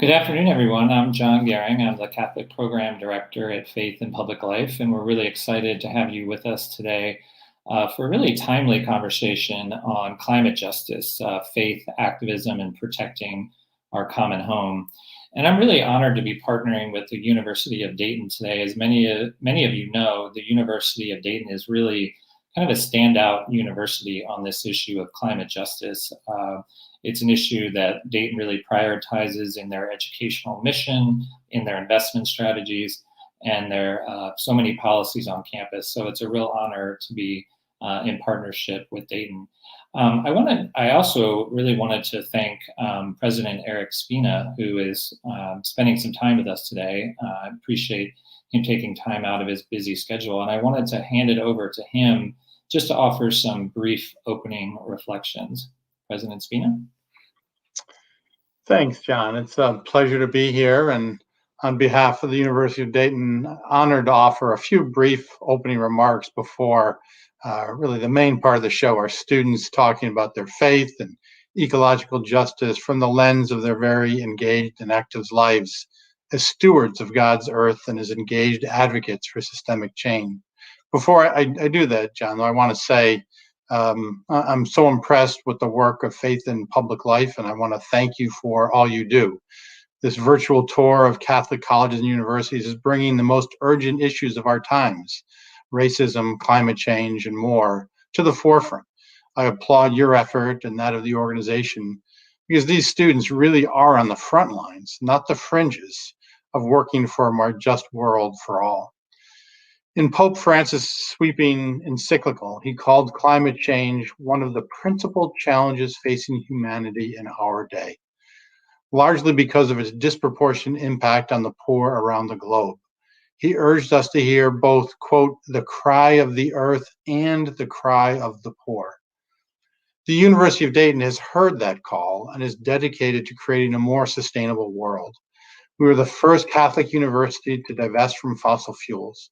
Good afternoon, everyone. I'm John Gehring. I'm the Catholic Program Director at Faith and Public Life, and we're really excited to have you with us today for a really timely conversation on climate justice, faith, activism, and protecting our common home. And I'm really honored to be partnering with the University of Dayton today. As many of you know, the University of Dayton is really kind of a standout university on this issue of climate justice. It's an issue that Dayton really prioritizes in their educational mission, in their investment strategies, and their so many policies on campus. So it's a real honor to be in partnership with Dayton. I also really wanted to thank President Eric Spina, who is spending some time with us today. I appreciate him taking time out of his busy schedule, and I wanted to hand it over to him just to offer some brief opening reflections. President Spina? Thanks, John. It's a pleasure to be here, and on behalf of the University of Dayton, honored to offer a few brief opening remarks before really the main part of the show, our students talking about their faith and ecological justice from the lens of their very engaged and active lives as stewards of God's earth and as engaged advocates for systemic change. Before I do that, John, I want to say I'm so impressed with the work of Faith in Public Life, and I want to thank you for all you do. This virtual tour of Catholic colleges and universities is bringing the most urgent issues of our times, racism, climate change, and more, to the forefront. I applaud your effort and that of the organization because these students really are on the front lines, not the fringes, of working for a more just world for all. In Pope Francis' sweeping encyclical, he called climate change one of the principal challenges facing humanity in our day, largely because of its disproportionate impact on the poor around the globe. He urged us to hear both, quote, the cry of the earth and the cry of the poor. The University of Dayton has heard that call and is dedicated to creating a more sustainable world. We were the first Catholic university to divest from fossil fuels.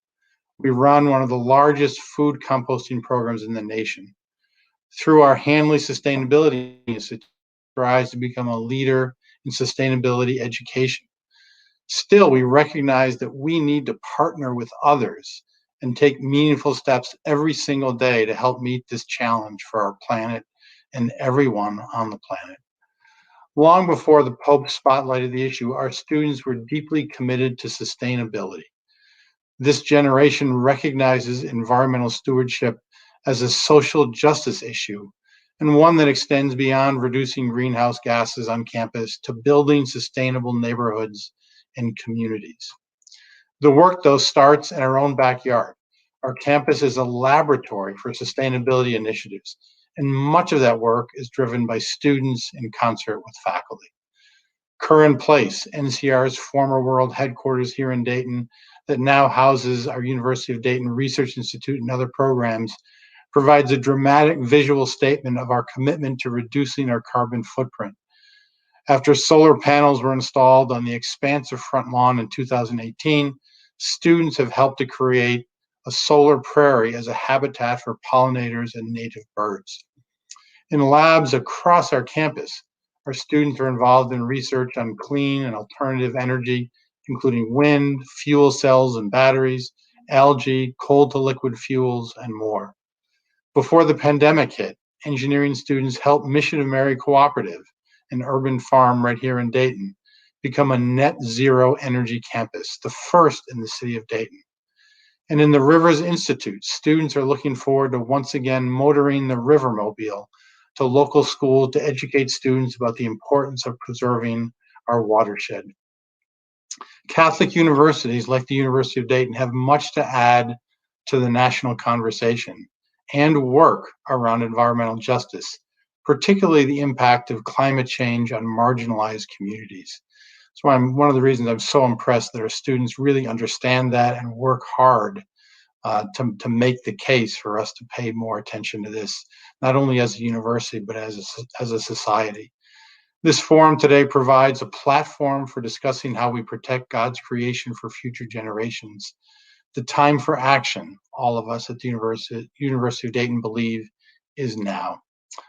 We run one of the largest food composting programs in the nation. Through our Hanley Sustainability Institute, we strive to become a leader in sustainability education. Still, we recognize that we need to partner with others and take meaningful steps every single day to help meet this challenge for our planet and everyone on the planet. Long before the Pope spotlighted the issue, our students were deeply committed to sustainability. This generation recognizes environmental stewardship as a social justice issue, and one that extends beyond reducing greenhouse gases on campus to building sustainable neighborhoods and communities. The work, though, starts in our own backyard. Our campus is a laboratory for sustainability initiatives, and much of that work is driven by students in concert with faculty. Curran Place, NCR's former world headquarters here in Dayton, that now houses our University of Dayton Research Institute and other programs, provides a dramatic visual statement of our commitment to reducing our carbon footprint. After solar panels were installed on the expansive front lawn in 2018, students have helped to create a solar prairie as a habitat for pollinators and native birds. In labs across our campus, our students are involved in research on clean and alternative energy, including wind, fuel cells and batteries, algae, coal to liquid fuels, and more. Before the pandemic hit, engineering students helped Mission of Mary Cooperative, an urban farm right here in Dayton, become a net zero energy campus, the first in the city of Dayton. And in the Rivers Institute, students are looking forward to once again motoring the Rivermobile to local schools to educate students about the importance of preserving our watershed. Catholic universities like the University of Dayton have much to add to the national conversation and work around environmental justice, particularly the impact of climate change on marginalized communities. So one of the reasons I'm so impressed that our students really understand that and work hard to make the case for us to pay more attention to this, not only as a university, but as a society. This forum today provides a platform for discussing how we protect God's creation for future generations. The time for action, all of us at the University of Dayton believe, is now.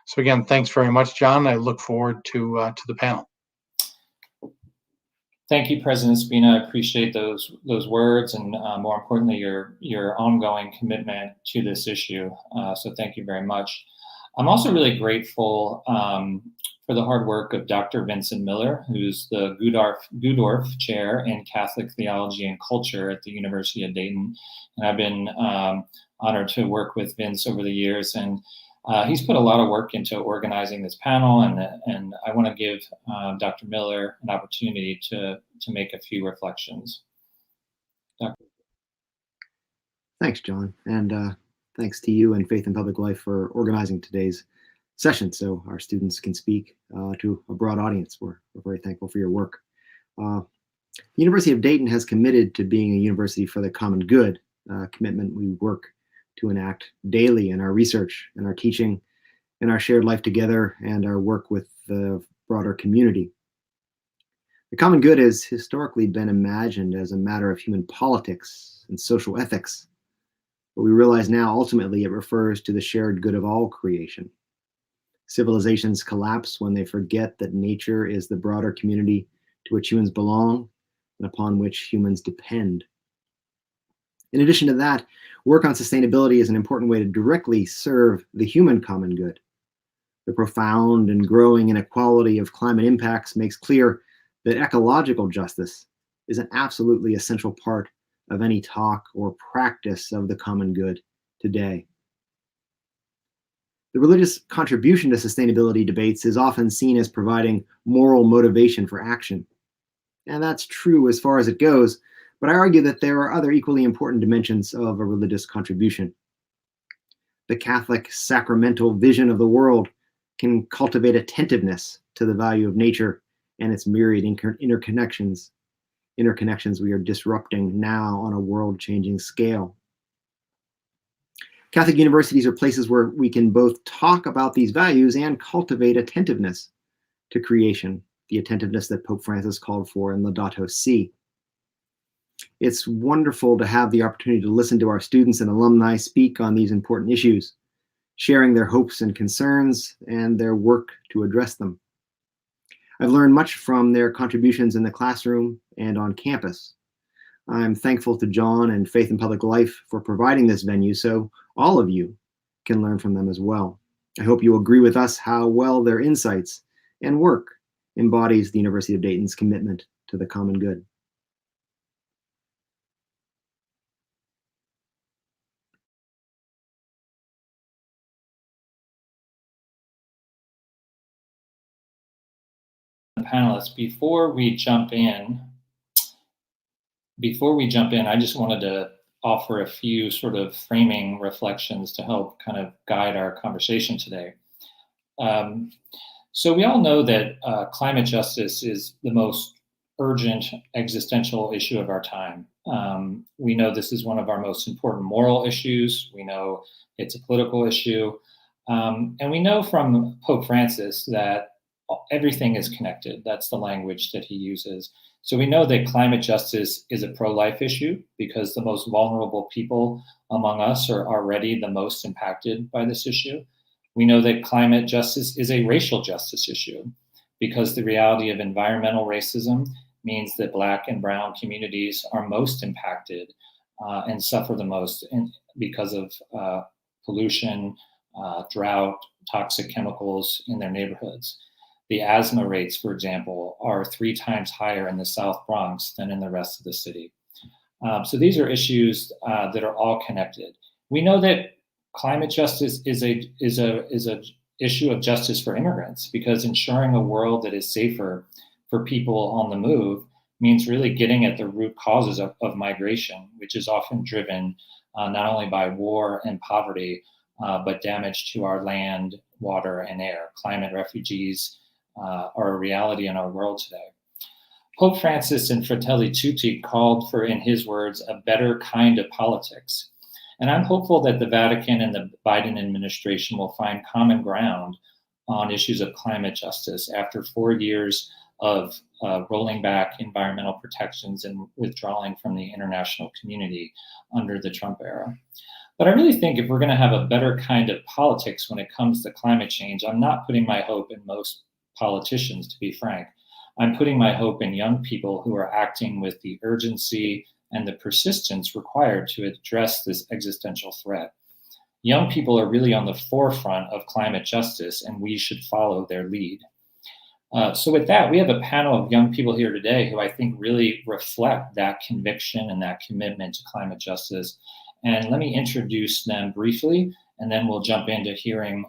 So again, thanks very much, John. I look forward to the panel. Thank you, President Spina. I appreciate those words, and more importantly, your ongoing commitment to this issue. So thank you very much. I'm also really grateful for the hard work of Dr. Vincent Miller, who's the Gudorf Chair in Catholic Theology and Culture at the University of Dayton. And I've been honored to work with Vince over the years, and he's put a lot of work into organizing this panel, and I want to give Dr. Miller an opportunity to make a few reflections. Dr. Thanks, John, and thanks to you and Faith in Public Life for organizing today's session so our students can speak to a broad audience. We're very thankful for your work. The University of Dayton has committed to being a university for the common good, commitment we work to enact daily in our research, in our teaching, in our shared life together, and our work with the broader community. The common good has historically been imagined as a matter of human politics and social ethics, but we realize now ultimately it refers to the shared good of all creation. Civilizations collapse when they forget that nature is the broader community to which humans belong and upon which humans depend. In addition to that, work on sustainability is an important way to directly serve the human common good. The profound and growing inequality of climate impacts makes clear that ecological justice is an absolutely essential part of any talk or practice of the common good today. The religious contribution to sustainability debates is often seen as providing moral motivation for action. And that's true as far as it goes, but I argue that there are other equally important dimensions of a religious contribution. The Catholic sacramental vision of the world can cultivate attentiveness to the value of nature and its myriad interconnections we are disrupting now on a world-changing scale. Catholic universities are places where we can both talk about these values and cultivate attentiveness to creation, the attentiveness that Pope Francis called for in Laudato Si. It's wonderful to have the opportunity to listen to our students and alumni speak on these important issues, sharing their hopes and concerns and their work to address them. I've learned much from their contributions in the classroom and on campus. I'm thankful to John and Faith in Public Life for providing this venue so all of you can learn from them as well. I hope you agree with us how well their insights and work embodies the University of Dayton's commitment to the common good. Panelists, before we jump in, I just wanted to offer a few sort of framing reflections to help kind of guide our conversation today. So we all know that climate justice is the most urgent existential issue of our time. We know this is one of our most important moral issues. We know it's a political issue. And we know from Pope Francis that everything is connected. That's the language that he uses. So we know that climate justice is a pro-life issue because the most vulnerable people among us are already the most impacted by this issue. We know that climate justice is a racial justice issue because the reality of environmental racism means that Black and Brown communities are most impacted and suffer the most because of pollution, drought, toxic chemicals in their neighborhoods. The asthma rates, for example, are 3 times higher in the South Bronx than in the rest of the city. So these are issues that are all connected. We know that climate justice is a issue of justice for immigrants because ensuring a world that is safer for people on the move means really getting at the root causes of migration, which is often driven not only by war and poverty, but damage to our land, water, and air. Climate refugees are a reality in our world today. Pope Francis in Fratelli Tutti called for, in his words, a better kind of politics. And I'm hopeful that the Vatican and the Biden administration will find common ground on issues of climate justice after 4 years of rolling back environmental protections and withdrawing from the international community under the Trump era. But I really think if we're going to have a better kind of politics when it comes to climate change, I'm not putting my hope in most politicians, to be frank. I'm putting my hope in young people who are acting with the urgency and the persistence required to address this existential threat. Young people are really on the forefront of climate justice, and we should follow their lead. So with that, we have a panel of young people here today who I think really reflect that conviction and that commitment to climate justice. And let me introduce them briefly, and then we'll jump into hearing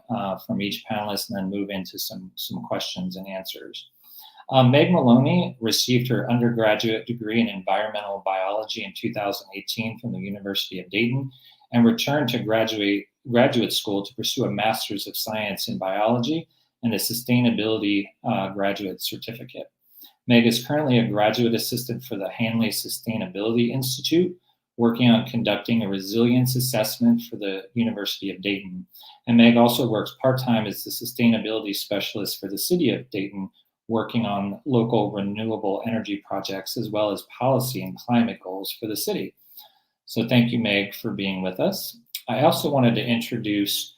from each panelist and then move into some questions and answers. Meg Maloney received her undergraduate degree in environmental biology in 2018 from the University of Dayton and returned to graduate school to pursue a Master's of Science in Biology and a Sustainability Graduate Certificate. Meg is currently a graduate assistant for the Hanley Sustainability Institute, working on conducting a resilience assessment for the University of Dayton. And Meg also works part-time as the sustainability specialist for the city of Dayton, working on local renewable energy projects, as well as policy and climate goals for the city. So thank you, Meg, for being with us. I also wanted to introduce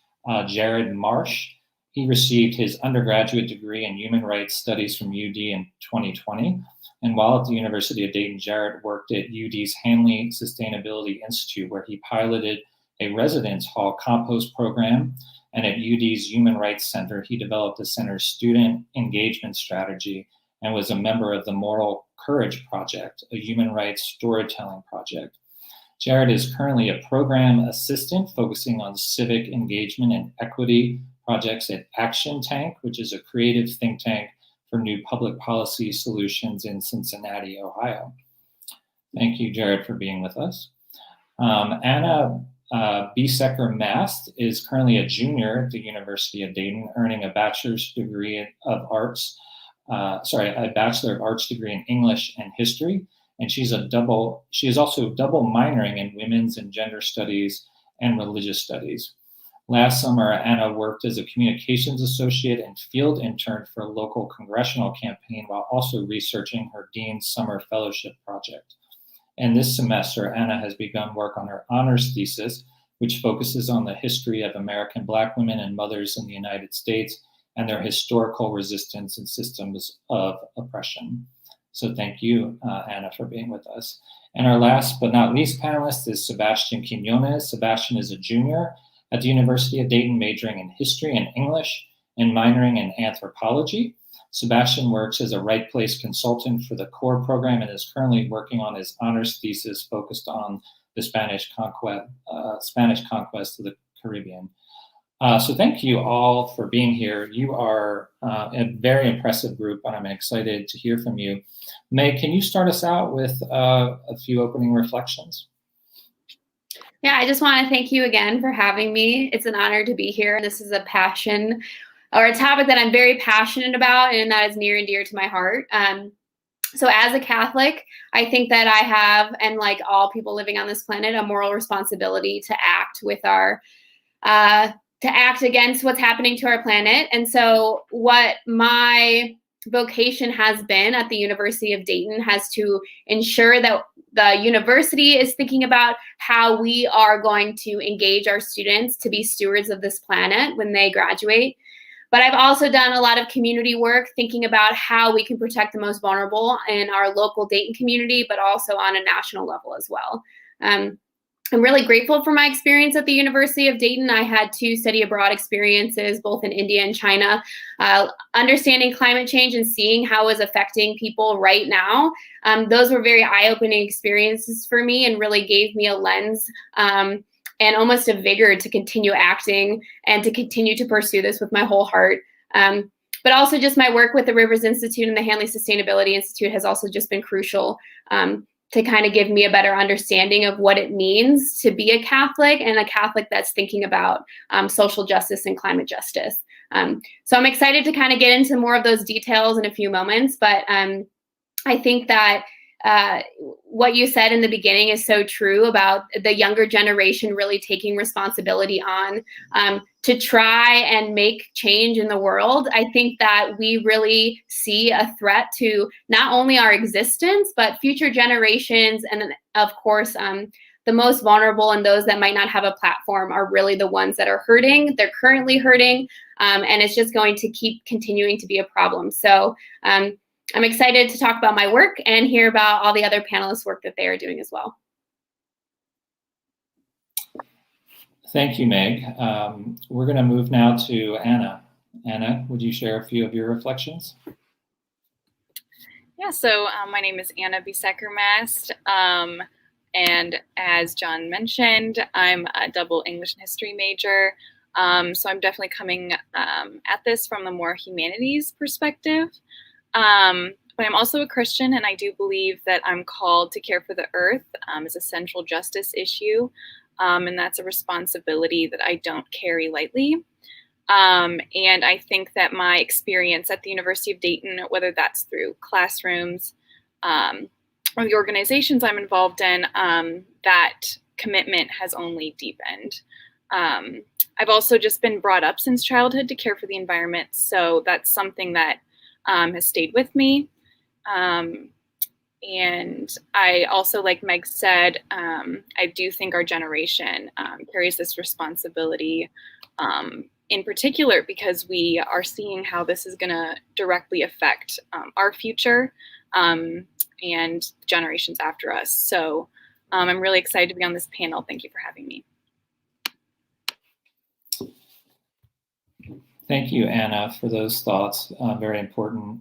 Jared Marsh. He received his undergraduate degree in human rights studies from UD in 2020. And while at the University of Dayton, Jared worked at UD's Hanley Sustainability Institute, where he piloted a residence hall compost program. And at UD's Human Rights Center, he developed the center's student engagement strategy and was a member of the Moral Courage Project, a human rights storytelling project. Jared is currently a program assistant focusing on civic engagement and equity projects at Action Tank, which is a creative think tank for new public policy solutions in Cincinnati, Ohio. Thank you, Jared, for being with us. Anna Biesecker-Mast is currently a junior at the University of Dayton, earning a bachelor's degree of arts, a Bachelor of Arts degree in English and History. And she is also double minoring in women's and gender studies and religious studies. Last summer, Anna worked as a communications associate and field intern for a local congressional campaign while also researching her Dean's Summer Fellowship project. And this semester, Anna has begun work on her honors thesis, which focuses on the history of American Black women and mothers in the United States and their historical resistance and systems of oppression. So thank you, Anna, for being with us. And our last but not least panelist is Sebastian Quinones. Sebastian is a junior at the University of Dayton, majoring in history and English and minoring in anthropology. Sebastian works as a Right Place consultant for the CORE program and is currently working on his honors thesis focused on the Spanish conquest of the Caribbean. So thank you all for being here. You are a very impressive group, and I'm excited to hear from you. Meg, can you start us out with a few opening reflections? Yeah, I just want to thank you again for having me. It's an honor to be here. This is a passion or a topic that I'm very passionate about and that is near and dear to my heart. So as a Catholic, I think that I have, and like all people living on this planet, a moral responsibility to act with to act against what's happening to our planet. And so what my vocation has been at the University of Dayton has to ensure that the university is thinking about how we are going to engage our students to be stewards of this planet when they graduate. But I've also done a lot of community work thinking about how we can protect the most vulnerable in our local Dayton community, but also on a national level as well. I'm really grateful for my experience at the University of Dayton. I had 2 study abroad experiences, both in India and China. Understanding climate change and seeing how it's affecting people right now, those were very eye-opening experiences for me and really gave me a lens and almost a vigor to continue acting and to continue to pursue this with my whole heart. But also just my work with the Rivers Institute and the Hanley Sustainability Institute has also just been crucial to kind of give me a better understanding of what it means to be a Catholic and a Catholic that's thinking about social justice and climate justice. So I'm excited to kind of get into more of those details in a few moments, but I think that what you said in the beginning is so true about the younger generation really taking responsibility on to try and make change in the world. I think that we really see a threat to not only our existence, but future generations. And then, of course, the most vulnerable and those that might not have a platform are really the ones that are hurting. They're currently hurting, and it's just going to keep continuing to be a problem. So I'm excited to talk about my work and hear about all the other panelists' work that they are doing as well. Thank you, Meg. We're going to move now to Anna. Anna, would you share a few of your reflections? Yeah, so my name is Anna Bisekermast, and as John mentioned, I'm a double English and history major, so I'm definitely coming at this from a more humanities perspective. But I'm also a Christian, and I do believe that I'm called to care for the earth as a central justice issue, and that's a responsibility that I don't carry lightly. And I think that my experience at the University of Dayton, whether that's through classrooms or the organizations I'm involved in, that commitment has only deepened. I've also just been brought up since childhood to care for the environment, so that's something that has stayed with me. And I also, like Meg said, I do think our generation carries this responsibility in particular because we are seeing how this is going to directly affect our future and generations after us. So I'm really excited to be on this panel. Thank you for having me. Thank you, Anna, for those thoughts. Very important.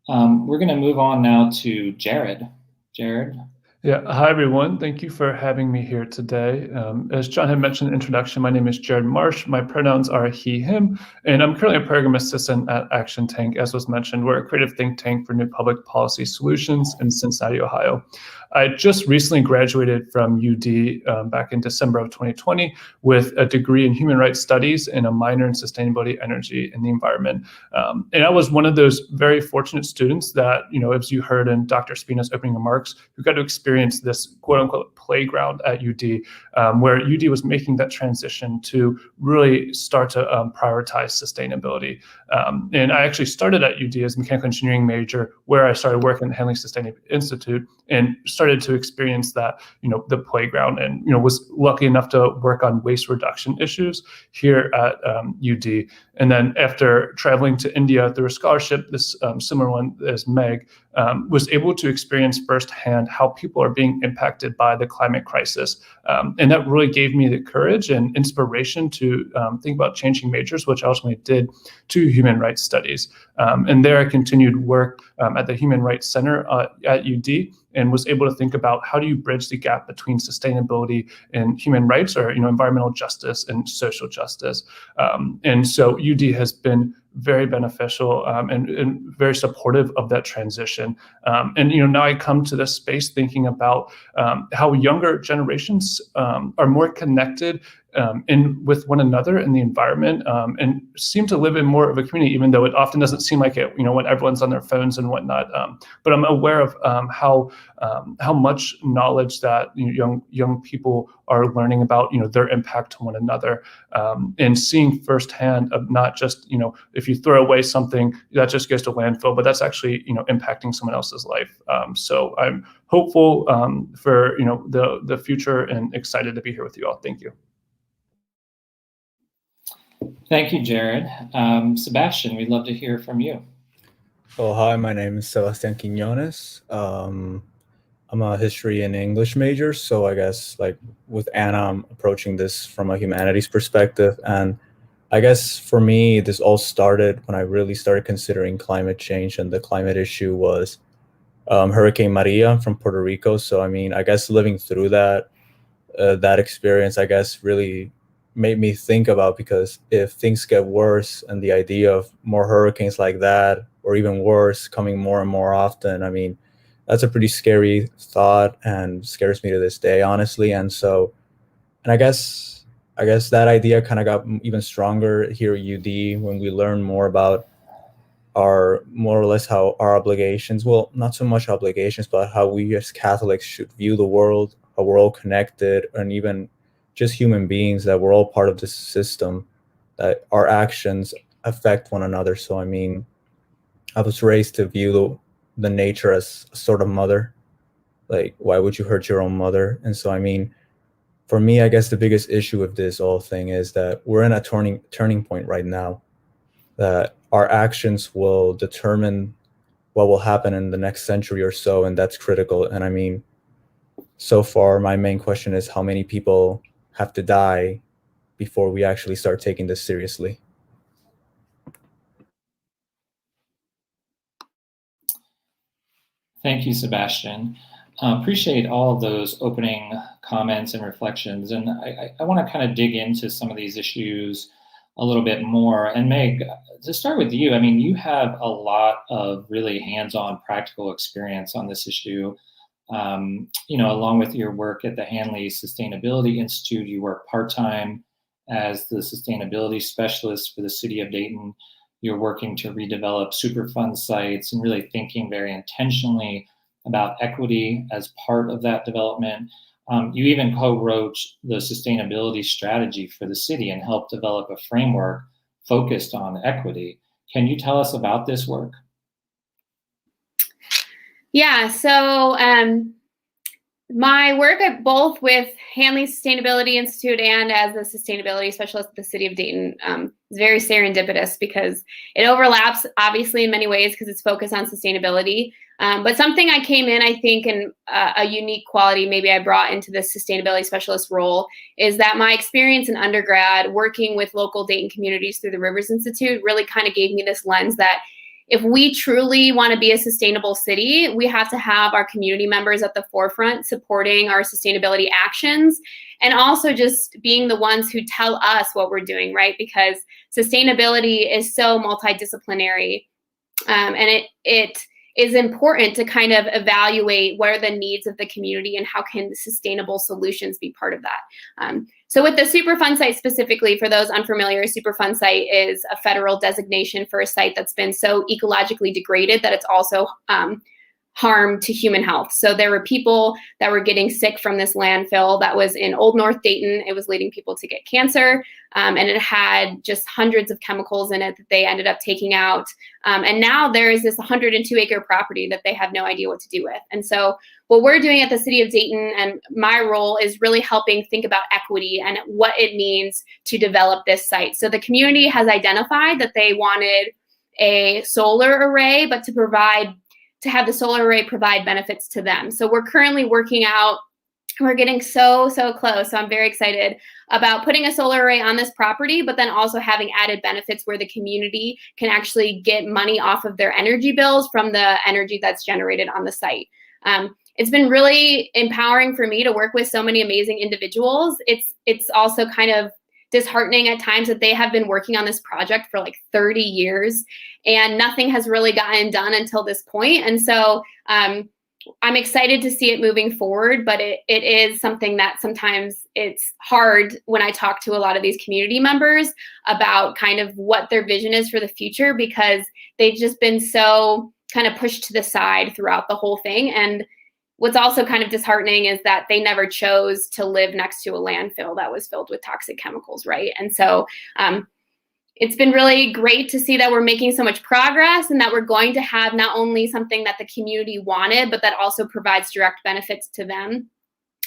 We're going to move on now to Jared. Jared? Yeah, hi everyone. Thank you for having me here today. As John had mentioned in the introduction, my name is Jared Marsh. My pronouns are he, him, and I'm currently a program assistant at Action Tank. As was mentioned, we're a creative think tank for new public policy solutions in Cincinnati, Ohio. I just recently graduated from UD back in December of 2020 with a degree in human rights studies and a minor in sustainability, energy, and the environment. And I was one of those very fortunate students that, as you heard in Dr. Spina's opening remarks, who got to experience this quote unquote playground at UD, where UD was making that transition to really start to prioritize sustainability. And I actually started at UD as a mechanical engineering major, where I started working at the Handling Sustainability Institute and started to experience that, the playground, and, was lucky enough to work on waste reduction issues here at UD. And then after traveling to India through a scholarship, this similar one as Meg, was able to experience firsthand how people are being impacted by the climate crisis. And that really gave me the courage and inspiration to think about changing majors, which I ultimately did to human rights studies. And there I continued work at the Human Rights Center at UD, and was able to think about how do you bridge the gap between sustainability and human rights, or environmental justice and social justice. And so UD has been very beneficial and very supportive of that transition. And now I come to this space thinking about how younger generations are more connected with one another in the environment, and seem to live in more of a community, even though it often doesn't seem like it, when everyone's on their phones and whatnot. But I'm aware of how much knowledge that young people are learning about their impact on one another, and seeing firsthand of not just if you throw away something that just goes to landfill, but that's actually impacting someone else's life. So I'm hopeful for the future, and excited to be here with you all. Thank you. Thank you, Jared. Sebastian, we'd love to hear from you. Oh, hi, my name is Sebastian Quiñones. I'm a history and English major, so I guess like with Anna, I'm approaching this from a humanities perspective. And I guess for me, this all started when I really started considering climate change, and the climate issue was Hurricane Maria from Puerto Rico. So I guess living through that experience, I guess really made me think about, because if things get worse and the idea of more hurricanes like that, or even worse, coming more and more often, that's a pretty scary thought, and scares me to this day, honestly. And I guess that idea kind of got even stronger here at UD when we learned more about more or less how our obligations, well, not so much obligations, but how we as Catholics should view the world, how we're all connected, and even just human beings, that we're all part of this system, that our actions affect one another. So I was raised to view the nature as a sort of mother. Like, why would you hurt your own mother? And so for me, I guess the biggest issue with this whole thing is that we're in a turning point right now, that our actions will determine what will happen in the next century or so, and that's critical. And I mean, so far, my main question is how many people have to die before we actually start taking this seriously? Thank you, Sebastian. Appreciate all of those opening comments and reflections. And I want to kind of dig into some of these issues a little bit more. And Meg, to start with you, I mean, you have a lot of really hands-on practical experience on this issue. Along with your work at the Hanley Sustainability Institute, you work part-time as the sustainability specialist for the city of Dayton. You're working to redevelop Superfund sites and really thinking very intentionally about equity as part of that development. You even co-wrote the sustainability strategy for the city and helped develop a framework focused on equity. Can you tell us about this work? Yeah, so my work at both with Hanley Sustainability Institute and as a sustainability specialist at the city of Dayton is very serendipitous because it overlaps obviously in many ways because it's focused on sustainability. But something I came in, I think, in a unique quality maybe I brought into this sustainability specialist role is that my experience in undergrad working with local Dayton communities through the Rivers Institute really kind of gave me this lens that if we truly want to be a sustainable city, we have to have our community members at the forefront supporting our sustainability actions and also just being the ones who tell us what we're doing, right? Because sustainability is so multidisciplinary and it is important to kind of evaluate what are the needs of the community and how can sustainable solutions be part of that. So with the Superfund site specifically, for those unfamiliar, Superfund site is a federal designation for a site that's been so ecologically degraded that it's also harm to human health. So there were people that were getting sick from this landfill that was in Old North Dayton. It was leading people to get cancer, and it had just hundreds of chemicals in it that they ended up taking out. And now there is this 102-acre property that they have no idea what to do with. And so what we're doing at the city of Dayton and my role is really helping think about equity and what it means to develop this site. So the community has identified that they wanted a solar array, but to have the solar array provide benefits to them. So we're currently working out, we're getting so close. So I'm very excited about putting a solar array on this property, but then also having added benefits where the community can actually get money off of their energy bills from the energy that's generated on the site. It's been really empowering for me to work with so many amazing individuals. It's also kind of disheartening at times that they have been working on this project for like 30 years and nothing has really gotten done until this point. And so I'm excited to see it moving forward, but it is something that sometimes it's hard when I talk to a lot of these community members about kind of what their vision is for the future because they've just been so kind of pushed to the side throughout the whole thing. And what's also kind of disheartening is that they never chose to live next to a landfill that was filled with toxic chemicals, right? And so it's been really great to see that we're making so much progress and that we're going to have not only something that the community wanted, but that also provides direct benefits to them.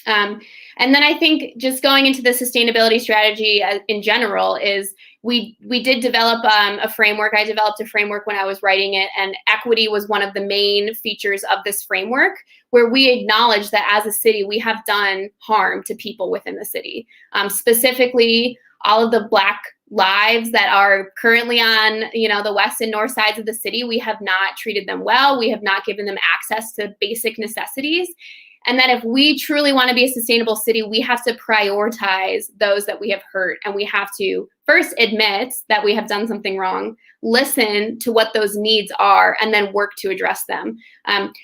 And then I think just going into the sustainability strategy in general is we did develop a framework. I developed a framework when I was writing it, and equity was one of the main features of this framework, where we acknowledge that as a city, we have done harm to people within the city. Specifically, all of the Black lives that are currently on, the west and north sides of the city, we have not treated them well. We have not given them access to basic necessities. And that if we truly want to be a sustainable city, we have to prioritize those that we have hurt. And we have to first admit that we have done something wrong, listen to what those needs are, and then work to address them.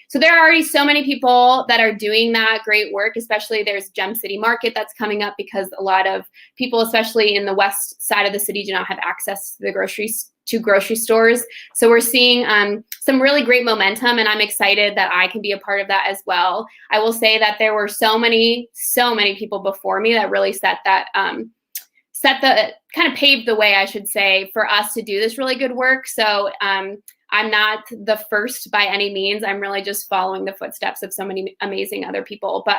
So there are already so many people that are doing that great work, especially there's Gem City Market that's coming up because a lot of people, especially in the west side of the city, do not have access to the grocery stores. So we're seeing some really great momentum, and I'm excited that I can be a part of that as well. I will say that there were so many people before me that really paved the way, I should say, for us to do this really good work. So I'm not the first by any means. I'm really just following the footsteps of so many amazing other people. But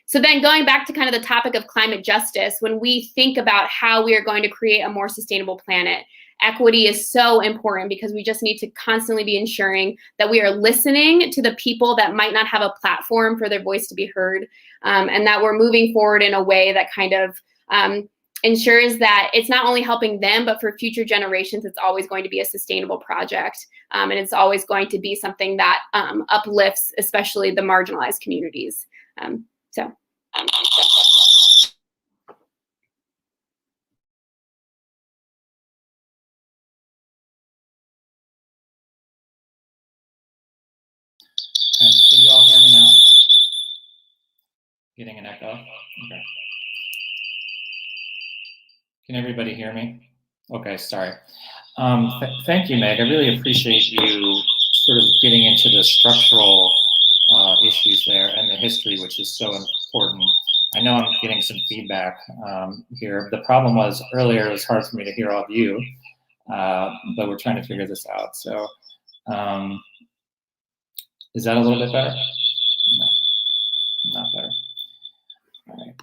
so then going back to kind of the topic of climate justice, when we think about how we are going to create a more sustainable planet, equity is so important because we just need to constantly be ensuring that we are listening to the people that might not have a platform for their voice to be heard, and that we're moving forward in a way that kind of ensures that it's not only helping them, but for future generations, it's always going to be a sustainable project. And it's always going to be something that uplifts, especially the marginalized communities. Can you all hear me now? Getting an echo? Okay. Can everybody hear me? Okay, sorry. Thank you, Meg. I really appreciate you sort of getting into the structural issues there and the history, which is so important. I know I'm getting some feedback here. The problem was earlier it was hard for me to hear all of you, but we're trying to figure this out. So is that a little bit better? No, not better. All right.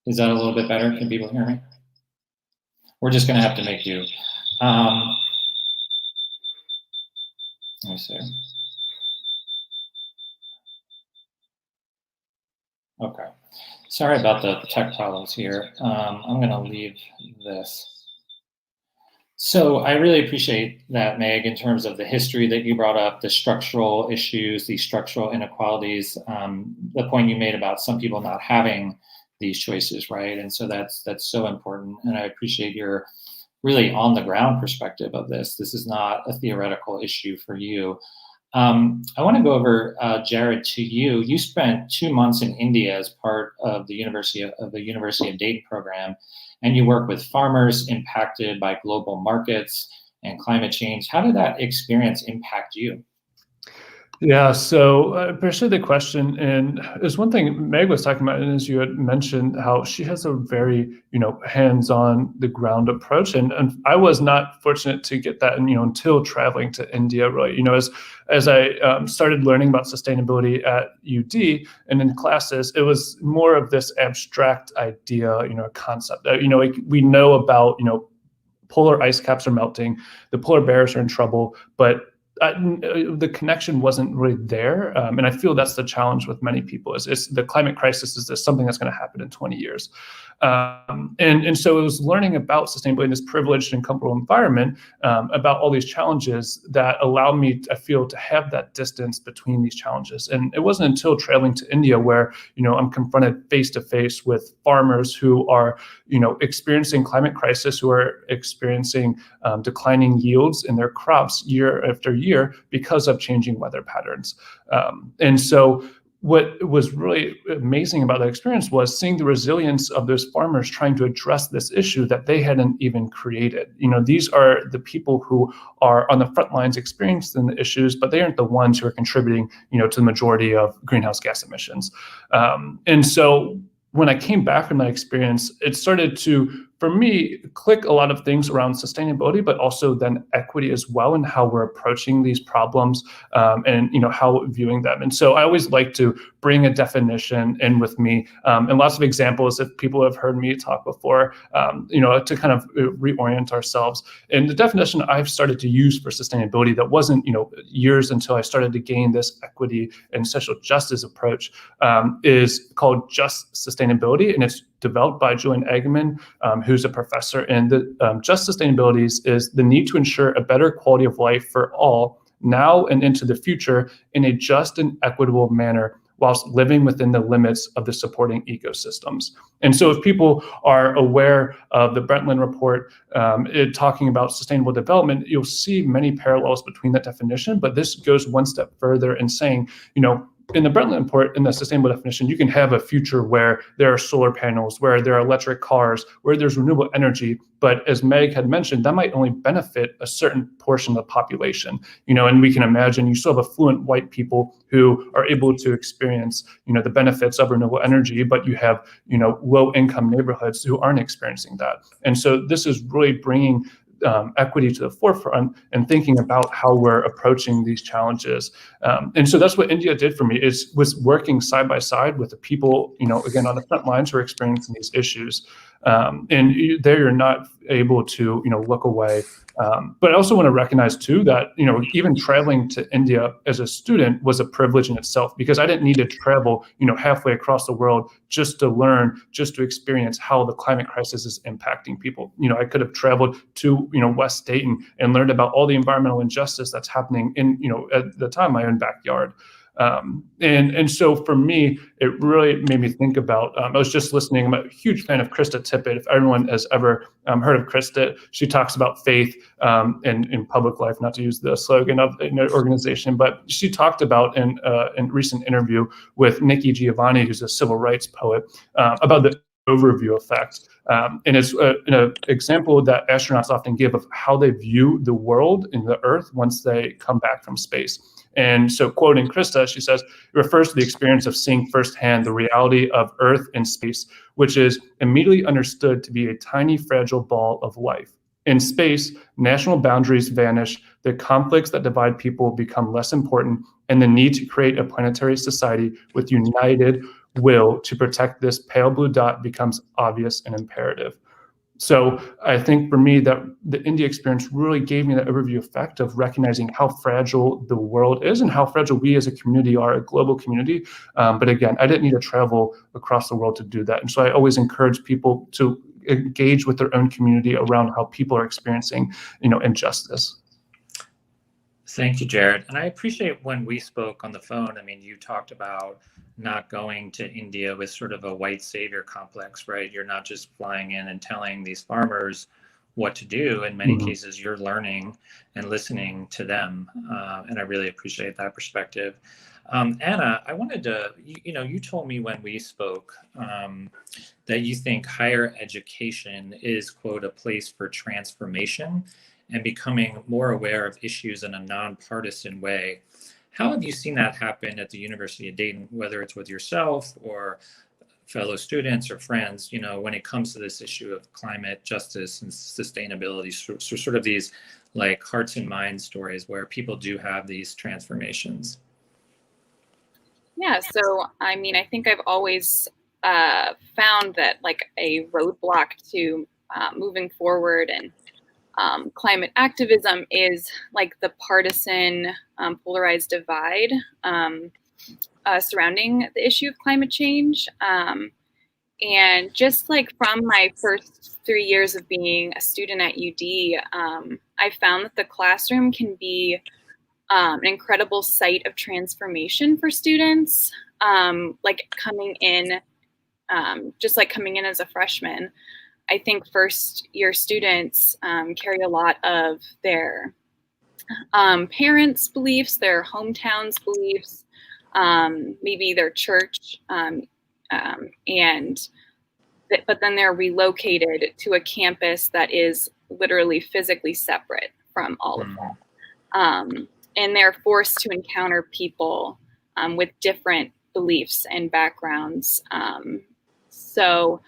Is that a little bit better? Can people hear me? We're just going to have to make do. Let me see. Okay. Sorry about the tech problems here. I'm going to leave this. So I really appreciate that, Meg, in terms of the history that you brought up, the structural issues, the structural inequalities, the point you made about some people not having these choices, right? And so that's so important. And I appreciate your really on the ground perspective of this. This is not a theoretical issue for you. I want to go over, Jared, to you. You spent 2 months in India as part of the University of Dayton program, and you work with farmers impacted by global markets and climate change. How did that experience impact you? Yeah, so I appreciate the question. And there's one thing Meg was talking about, and as you had mentioned, how she has a very, hands-on the ground approach. And I was not fortunate to get that, until traveling to India, really. As I started learning about sustainability at UD and in classes, it was more of this abstract idea, concept. We know about, polar ice caps are melting, the polar bears are in trouble, but the connection wasn't really there. And I feel that's the challenge with many people is the climate crisis is this something that's going to happen in 20 years. And so it was learning about sustainability in this privileged and comfortable environment, about all these challenges that allowed me, I feel, to have that distance between these challenges. And it wasn't until traveling to India where, I'm confronted face to face with farmers who are, experiencing climate crisis, who are experiencing declining yields in their crops year after year because of changing weather patterns. And so what was really amazing about that experience was seeing the resilience of those farmers trying to address this issue that they hadn't even created. These are the people who are on the front lines experiencing the issues, but they aren't the ones who are contributing, to the majority of greenhouse gas emissions. And so when I came back from that experience, it started to, for me, click a lot of things around sustainability, but also then equity as well, and how we're approaching these problems, and how viewing them. And so I always like to bring a definition in with me, and lots of examples if people have heard me talk before, to kind of reorient ourselves. And the definition I've started to use for sustainability that wasn't, years until I started to gain this equity and social justice approach, is called just sustainability, and it's developed by Julian Eggman, who's a professor. And the just sustainability is the need to ensure a better quality of life for all now and into the future in a just and equitable manner, whilst living within the limits of the supporting ecosystems. And so if people are aware of the Brundtland report, talking about sustainable development, you'll see many parallels between that definition, but this goes one step further in saying, in the Brundtland report, in the sustainable definition, you can have a future where there are solar panels, where there are electric cars, where there's renewable energy. But as Meg had mentioned, that might only benefit a certain portion of the population. And we can imagine you still have affluent white people who are able to experience, the benefits of renewable energy, but you have, low income neighborhoods who aren't experiencing that. And so this is really bringing equity to the forefront and thinking about how we're approaching these challenges. And so that's what India did for me, was working side by side with the people, again, on the front lines who are experiencing these issues. And there you're not able to, look away. But I also want to recognize too that, even traveling to India as a student was a privilege in itself, because I didn't need to travel, halfway across the world just to learn, just to experience how the climate crisis is impacting people. I could have traveled to, West Dayton and learned about all the environmental injustice that's happening in, at the time, my own backyard. And so for me, it really made me think about, I was just listening, I'm a huge fan of Krista Tippett. If everyone has ever heard of Krista, she talks about faith in public life, not to use the slogan of an organization, but she talked about in a recent interview with Nikki Giovanni, who's a civil rights poet, about the overview effect. And it's an example that astronauts often give of how they view the world and the Earth once they come back from space. And so, quoting Krista, she says, it refers to the experience of seeing firsthand the reality of Earth and space, which is immediately understood to be a tiny, fragile ball of life. In space, national boundaries vanish, the conflicts that divide people become less important, and the need to create a planetary society with united will to protect this pale blue dot becomes obvious and imperative. So I think for me that the India experience really gave me that overview effect of recognizing how fragile the world is and how fragile we as a community are, a global community. But again, I didn't need to travel across the world to do that. And so I always encourage people to engage with their own community around how people are experiencing, injustice. Thank you, Jared. And I appreciate when we spoke on the phone, you talked about not going to India with sort of a white savior complex, right? You're not just flying in and telling these farmers what to do. In many cases, you're learning and listening to them. And I really appreciate that perspective. Anna, I wanted to, you told me when we spoke that you think higher education is, quote, a place for transformation and becoming more aware of issues in a nonpartisan way. How have you seen that happen at the University of Dayton, whether it's with yourself or fellow students or friends, when it comes to this issue of climate justice and sustainability, so sort of these like hearts and minds stories where people do have these transformations? Yeah, so I think I've always found that like a roadblock to moving forward and climate activism is like the partisan polarized divide surrounding the issue of climate change. And just like from my first 3 years of being a student at UD, I found that the classroom can be an incredible site of transformation for students. Like coming in, just like coming in as a freshman, I think first year students carry a lot of their parents' beliefs, their hometowns' beliefs, maybe their church, but then they're relocated to a campus that is literally physically separate from all of that. And they're forced to encounter people with different beliefs and backgrounds. So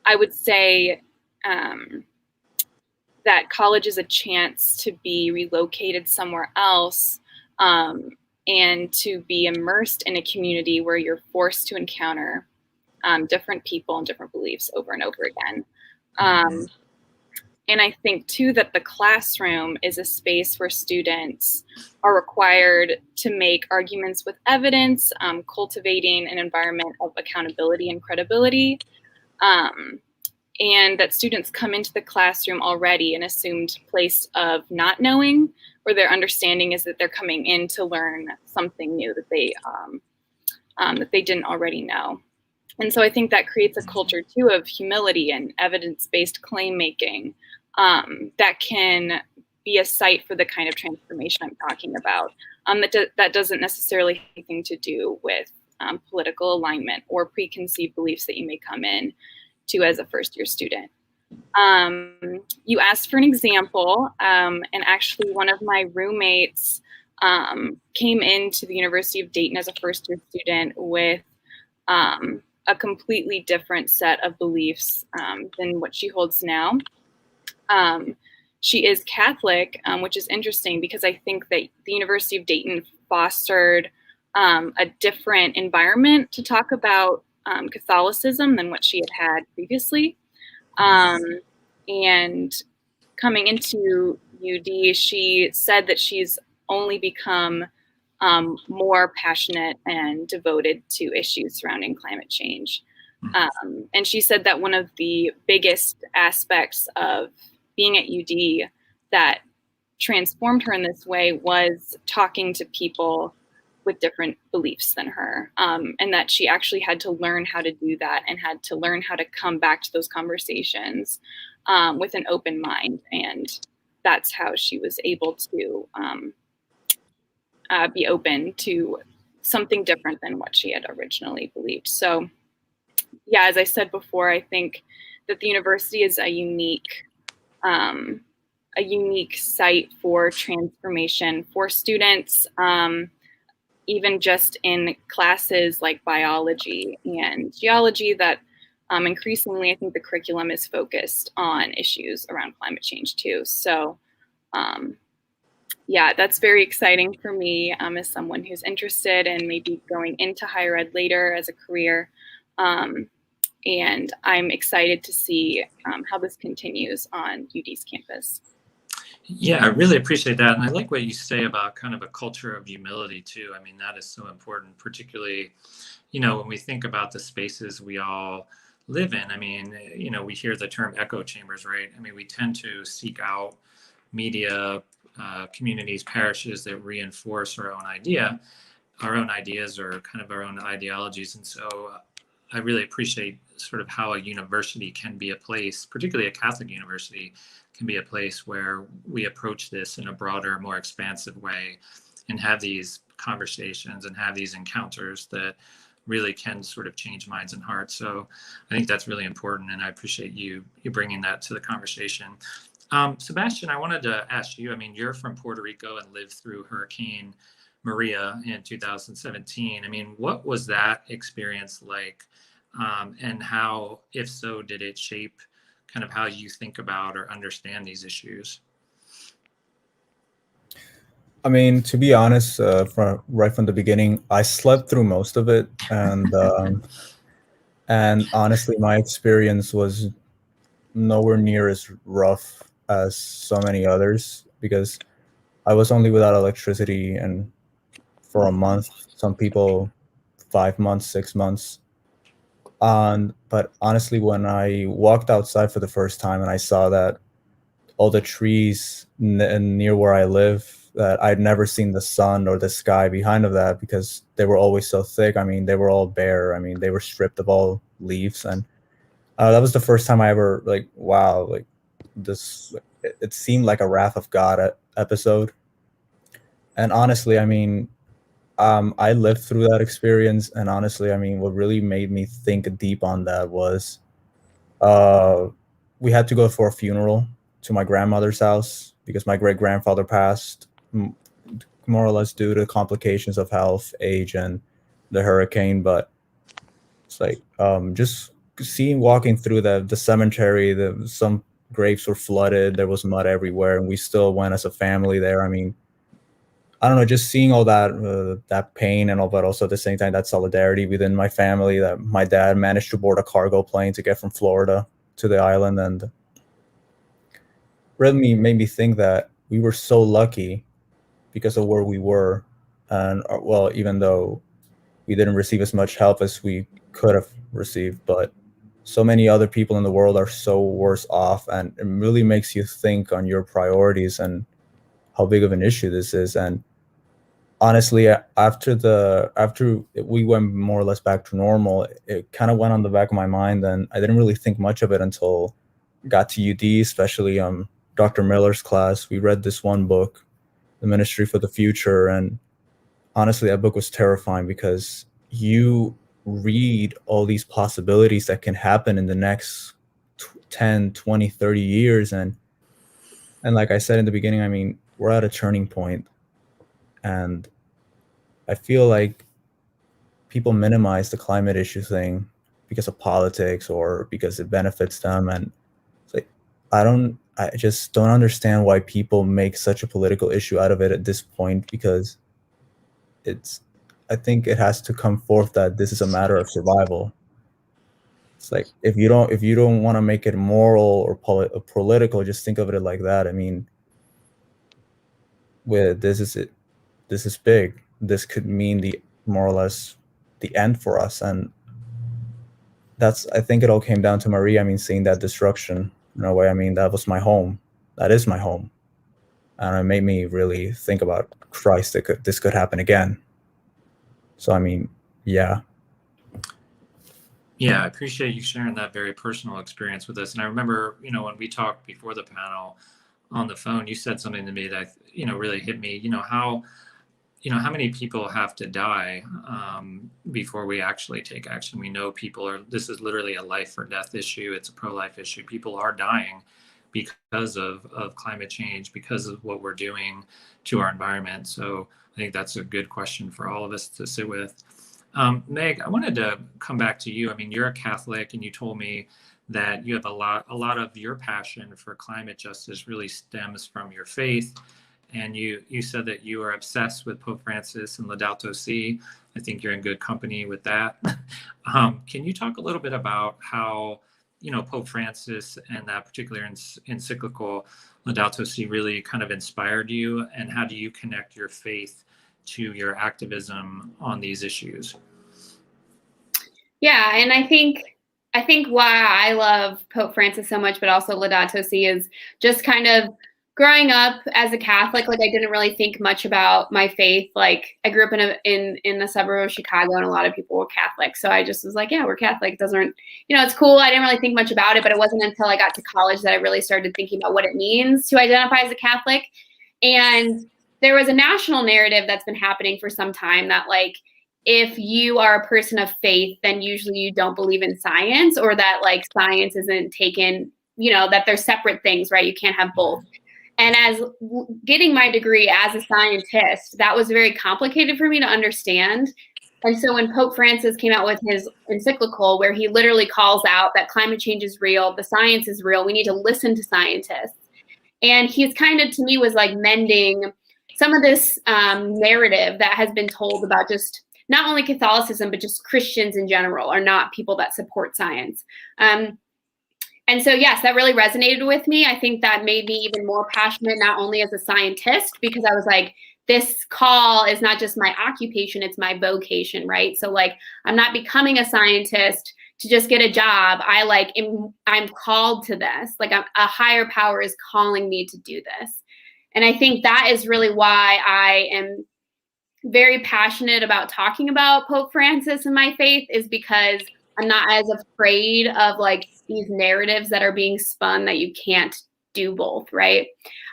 I would say that college is a chance to be relocated somewhere else and to be immersed in a community where you're forced to encounter different people and different beliefs over and over again. And I think too that the classroom is a space where students are required to make arguments with evidence, cultivating an environment of accountability and credibility. And that students come into the classroom already in an assumed place of not knowing, where their understanding is that they're coming in to learn something new that they didn't already know. And so I think that creates a culture too of humility and evidence-based claim making that can be a site for the kind of transformation I'm talking about. That doesn't necessarily have anything to do with political alignment or preconceived beliefs that you may come in to as a first-year student. You asked for an example, and actually one of my roommates came into the University of Dayton as a first-year student with a completely different set of beliefs than what she holds now. she is Catholic, which is interesting because I think that the University of Dayton fostered a different environment to talk about Catholicism than what she had previously. And coming into UD, she said that she's only become more passionate and devoted to issues surrounding climate change. And she said that one of the biggest aspects of being at UD that transformed her in this way was talking to people with different beliefs than her, and that she actually had to learn how to do that and had to learn how to come back to those conversations with an open mind. And that's how she was able to be open to something different than what she had originally believed. So yeah, as I said before, I think that the university is a unique site for transformation for students, even just in classes like biology and geology, that increasingly I think the curriculum is focused on issues around climate change too. So yeah, that's very exciting for me as someone who's interested in maybe going into higher ed later as a career. And I'm excited to see how this continues on UD's campus. Yeah, I really appreciate that. And I like what you say about kind of a culture of humility too. I mean, that is so important, particularly, when we think about the spaces we all live in. I mean, we hear the term echo chambers, right? I mean, we tend to seek out media, communities, parishes that reinforce our own ideas or kind of our own ideologies. And so I really appreciate sort of how a university can be a place, particularly a Catholic university, can be a place where we approach this in a broader, more expansive way and have these conversations and have these encounters that really can sort of change minds and hearts. So I think that's really important, and I appreciate you bringing that to the conversation. Sebastian, I wanted to ask you, I mean, you're from Puerto Rico and lived through Hurricane Maria in 2017. I mean, what was that experience like? And how, if so, did it shape kind of how you think about or understand these issues? I mean, to be honest, right from the beginning, I slept through most of it, and honestly, my experience was nowhere near as rough as so many others, because I was only without electricity and for a month, some people 5 months, 6 months. But honestly, when I walked outside for the first time and I saw that all the trees near where I live, that I'd never seen the sun or the sky behind of that because they were always so thick. I mean, they were all bare. I mean, they were stripped of all leaves. And that was the first time I ever wow, this, it seemed like a Wrath of God episode. And honestly, I mean, I lived through that experience, and honestly, I mean, what really made me think deep on that was we had to go for a funeral to my grandmother's house because my great-grandfather passed more or less due to complications of health, age, and the hurricane. But it's like just walking through the cemetery, some graves were flooded, there was mud everywhere, and we still went as a family there. I mean, I don't know, just seeing all that pain and all, but also at the same time, that solidarity within my family, that my dad managed to board a cargo plane to get from Florida to the island, and really made me think that we were so lucky because of where we were. And well, even though we didn't receive as much help as we could have received, but so many other people in the world are so worse off, and it really makes you think on your priorities and how big of an issue this is. And honestly, after we went more or less back to normal, it kind of went on the back of my mind, and I didn't really think much of it until I got to UD, especially Dr. Miller's class. We read this one book, The Ministry for the Future, and honestly, that book was terrifying because you read all these possibilities that can happen in the next 10, 20, 30 years. And like I said in the beginning, I mean, we're at a turning point. And I feel like people minimize the climate issue thing because of politics or because it benefits them. And it's like, I just don't understand why people make such a political issue out of it at this point, because I think it has to come forth that this is a matter of survival. It's like, if you don't want to make it moral or political, just think of it like that. I mean, this is big. This could mean more or less the end for us, and I think it all came down to Maria. I mean, seeing that destruction in a way. I mean, that was my home. That is my home, and it made me really think about Christ. This could happen again. So I mean, yeah. Yeah, I appreciate you sharing that very personal experience with us. And I remember, when we talked before the panel on the phone, you said something to me that, really hit me. How many people have to die before we actually take action? We know this is literally a life or death issue. It's a pro-life issue. People are dying because of climate change, because of what we're doing to our environment. So I think that's a good question for all of us to sit with. Meg, I wanted to come back to you. I mean, you're a Catholic, and you told me that you have a lot of your passion for climate justice really stems from your faith. And you said that you are obsessed with Pope Francis and Laudato Si. I think you're in good company with that. Can you talk a little bit about how, Pope Francis and that particular encyclical Laudato Si really kind of inspired you, and how do you connect your faith to your activism on these issues? Yeah, and I think why I love Pope Francis so much, but also Laudato Si, is just kind of growing up as a Catholic. Like, I didn't really think much about my faith. Like, I grew up in the suburb of Chicago, and a lot of people were Catholic. So I just was like, yeah, we're Catholic. It doesn't, it's cool. I didn't really think much about it, but it wasn't until I got to college that I really started thinking about what it means to identify as a Catholic. And there was a national narrative that's been happening for some time that, like, if you are a person of faith, then usually you don't believe in science, or that, like, science isn't taken, that they're separate things, right? You can't have both. And as getting my degree as a scientist, that was very complicated for me to understand. And so when Pope Francis came out with his encyclical, where he literally calls out that climate change is real, the science is real, we need to listen to scientists. And he's kind of, to me, was like mending some of this narrative that has been told about just not only Catholicism, but just Christians in general are not people that support science. And so, yes, that really resonated with me. I think that made me even more passionate, not only as a scientist, because I was like, this call is not just my occupation, it's my vocation, right? So, like, I'm not becoming a scientist to just get a job. I'm called to this. Like, a higher power is calling me to do this. And I think that is really why I am very passionate about talking about Pope Francis and my faith, is because I'm not as afraid of, like, these narratives that are being spun that you can't do both, right?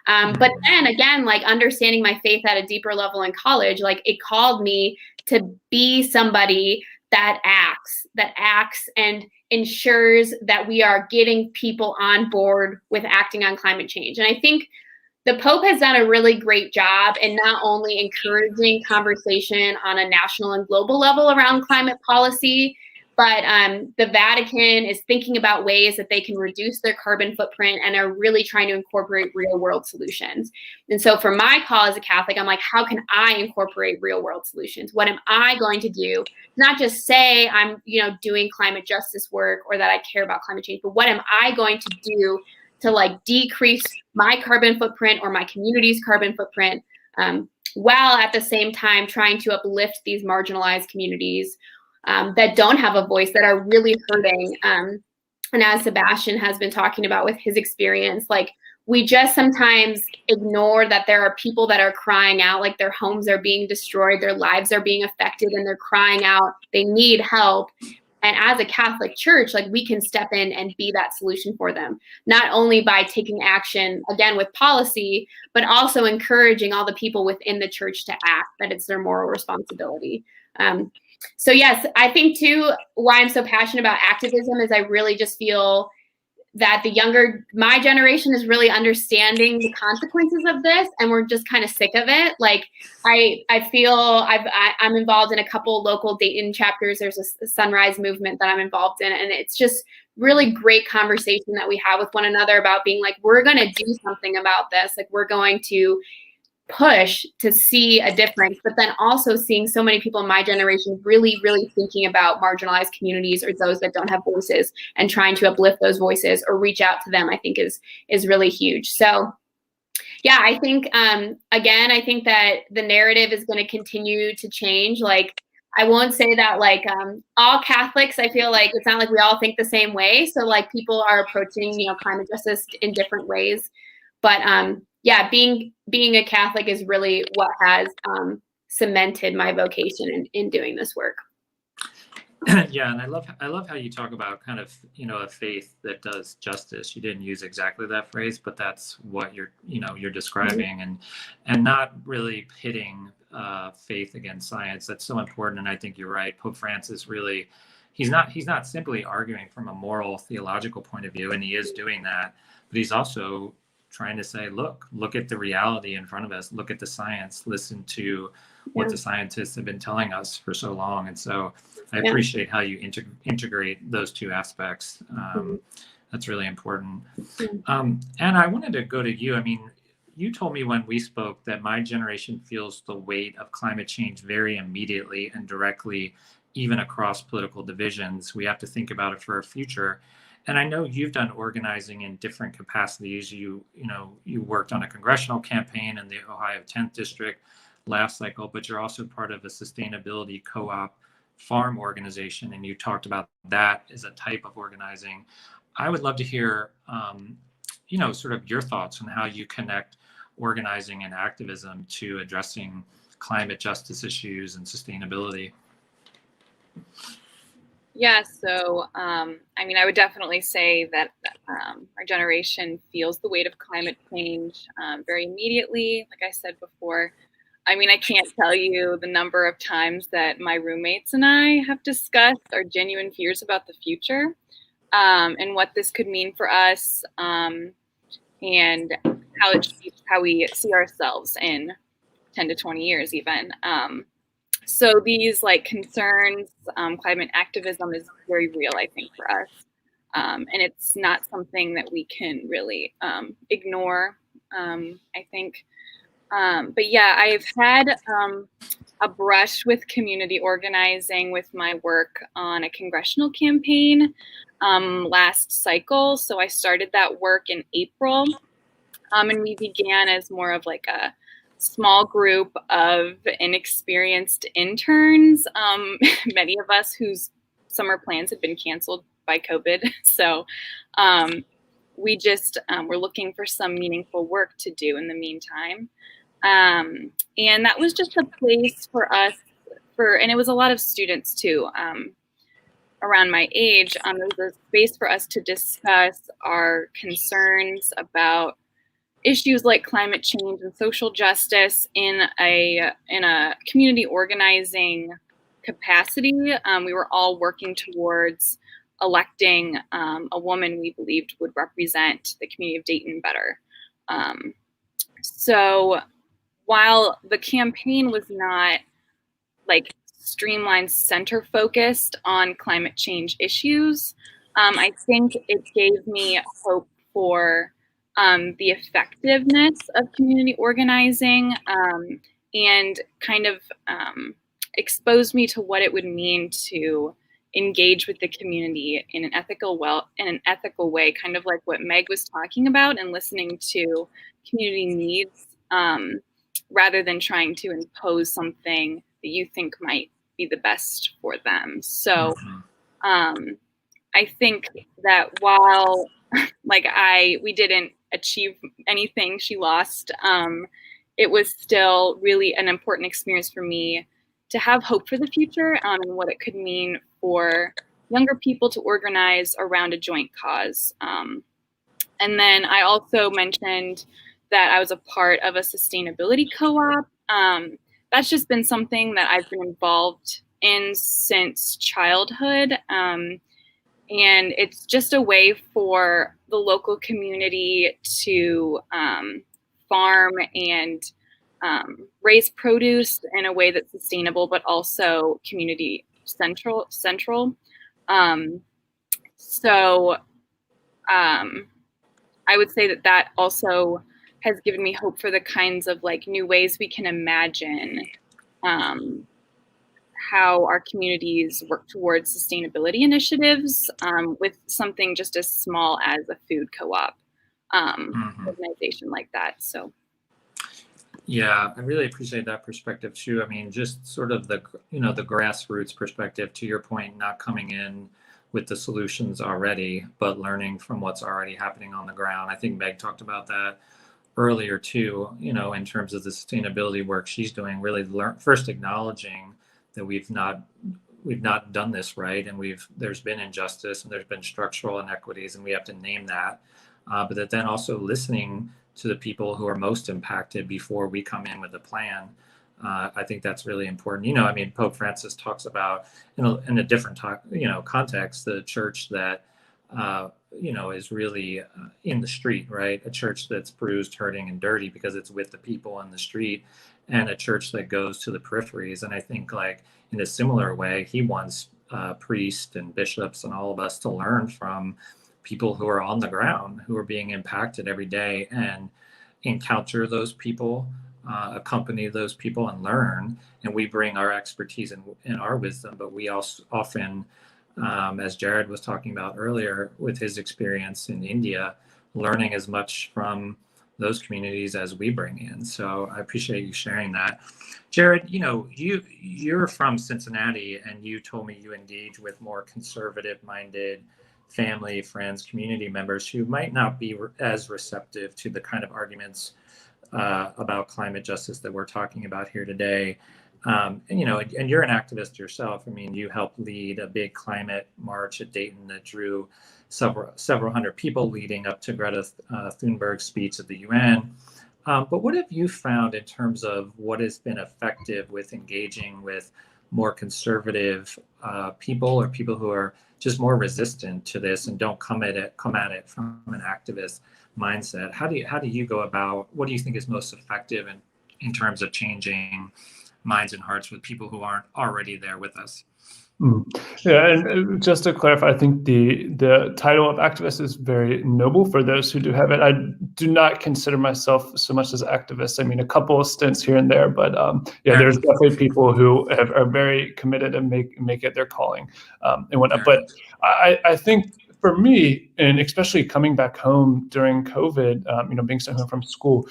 But then again, like, understanding my faith at a deeper level in college, like, it called me to be somebody that acts and ensures that we are getting people on board with acting on climate change. And I think the Pope has done a really great job in not only encouraging conversation on a national and global level around climate policy, but the Vatican is thinking about ways that they can reduce their carbon footprint and are really trying to incorporate real world solutions. And so for my call as a Catholic, I'm like, how can I incorporate real world solutions? What am I going to do? Not just say I'm, doing climate justice work, or that I care about climate change, but what am I going to do to, like, decrease my carbon footprint or my community's carbon footprint, while at the same time trying to uplift these marginalized communities that don't have a voice, that are really hurting. And as Sebastian has been talking about with his experience, like, we just sometimes ignore that there are people that are crying out, like, their homes are being destroyed, their lives are being affected, and they're crying out, they need help. And as a Catholic Church, like, we can step in and be that solution for them, not only by taking action, again, with policy, but also encouraging all the people within the church to act, that it's their moral responsibility. So yes, I think too, why I'm so passionate about activism is I really just feel that my generation is really understanding the consequences of this, and we're just kind of sick of it. Like, I feel I'm involved in a couple local Dayton chapters. There's a Sunrise movement that I'm involved in, and it's just really great conversation that we have with one another about being like, we're going to do something about this. Like, we're going to push to see a difference, but then also seeing so many people in my generation really, really thinking about marginalized communities or those that don't have voices and trying to uplift those voices or reach out to them, I think is really huge. So yeah, I think, again, I think that the narrative is going to continue to change. Like, I won't say that like all Catholics, I feel like it's not like we all think the same way. So like people are approaching, climate justice in different ways. But yeah, being a Catholic is really what has cemented my vocation in doing this work. Yeah, and I love how you talk about kind of a faith that does justice. You didn't use exactly that phrase, but that's what you're describing, and not really pitting faith against science. That's so important, and I think you're right. Pope Francis really, he's not simply arguing from a moral theological point of view, and he is doing that, but he's also trying to say, look at the reality in front of us, look at the science, listen to what the scientists have been telling us for so long. And so I appreciate how you integrate those two aspects. That's really important. And I wanted to go to you. I mean, you told me when we spoke that my generation feels the weight of climate change very immediately and directly, even across political divisions. We have to think about it for our future. And I know you've done organizing in different capacities. You worked on a congressional campaign in the Ohio 10th District last cycle, but you're also part of a sustainability co-op farm organization, and you talked about that as a type of organizing. I would love to hear, sort of your thoughts on how you connect organizing and activism to addressing climate justice issues and sustainability. Yeah, so I mean, I would definitely say that our generation feels the weight of climate change very immediately. Like I said before, I mean, I can't tell you the number of times that my roommates and I have discussed our genuine fears about the future and what this could mean for us and how it shapes how we see ourselves in 10 to 20 years even. So these like concerns, climate activism is very real, I think, for us. And it's not something that we can really ignore, I think. But yeah, I've had a brush with community organizing with my work on a congressional campaign last cycle. So I started that work in April, and we began as more of like a small group of inexperienced interns, many of us whose summer plans had been canceled by COVID. So we just were looking for some meaningful work to do in the meantime. And that was just a place for us and it was a lot of students too, around my age. There was a space for us to discuss our concerns about issues like climate change and social justice in a community organizing capacity. We were all working towards electing a woman we believed would represent the community of Dayton better. So while the campaign was not like streamlined center focused on climate change issues, I think it gave me hope for the effectiveness of community organizing and kind of exposed me to what it would mean to engage with the community in an ethical way, kind of like what Meg was talking about, and listening to community needs rather than trying to impose something that you think might be the best for them. So I think that while we didn't achieve anything, she lost, it was still really an important experience for me to have hope for the future and what it could mean for younger people to organize around a joint cause. And then I also mentioned that I was a part of a sustainability co-op. That's just been something that I've been involved in since childhood. And it's just a way for the local community to farm and raise produce in a way that's sustainable, but also community central. So I would say that also has given me hope for the kinds of like new ways we can imagine how our communities work towards sustainability initiatives with something just as small as a food co-op organization like that. So. Yeah, I really appreciate that perspective too. I mean, just sort of the grassroots perspective, to your point, not coming in with the solutions already, but learning from what's already happening on the ground. I think Meg talked about that earlier too, in terms of the sustainability work she's doing, really first acknowledging that we've not done this right, and there's been injustice and there's been structural inequities, and we have to name that. But that then also listening to the people who are most impacted before we come in with a plan. I think that's really important. I mean, Pope Francis talks about, in a different context, the church that, is really in the street, right? A church that's bruised, hurting, and dirty because it's with the people in the street, and a church that goes to the peripheries. And I think, like, in a similar way, he wants priests and bishops and all of us to learn from people who are on the ground, who are being impacted every day, and encounter those people, accompany those people, and learn. And we bring our expertise and our wisdom, but we also often, as Jared was talking about earlier with his experience in India, learning as much from those communities as we bring in. So I appreciate you sharing that. Jared, you're from Cincinnati, and you told me you engage with more conservative-minded family, friends, community members who might not be as receptive to the kind of arguments about climate justice that we're talking about here today. And you're an activist yourself. I mean, you helped lead a big climate march at Dayton that drew several hundred people leading up to Greta Thunberg's speech at the UN. But what have you found in terms of what has been effective with engaging with more conservative people, or people who are just more resistant to this and don't come at it from an activist mindset? How do you go about, what do you think is most effective in terms of changing minds and hearts with people who aren't already there with us? Yeah, and just to clarify, I think the title of activist is very noble for those who do have it. I do not consider myself so much as an activist. I mean, a couple of stints here and there, but there's definitely people who are very committed and make it their calling and whatnot. But I think for me, and especially coming back home during COVID, being sent home from school,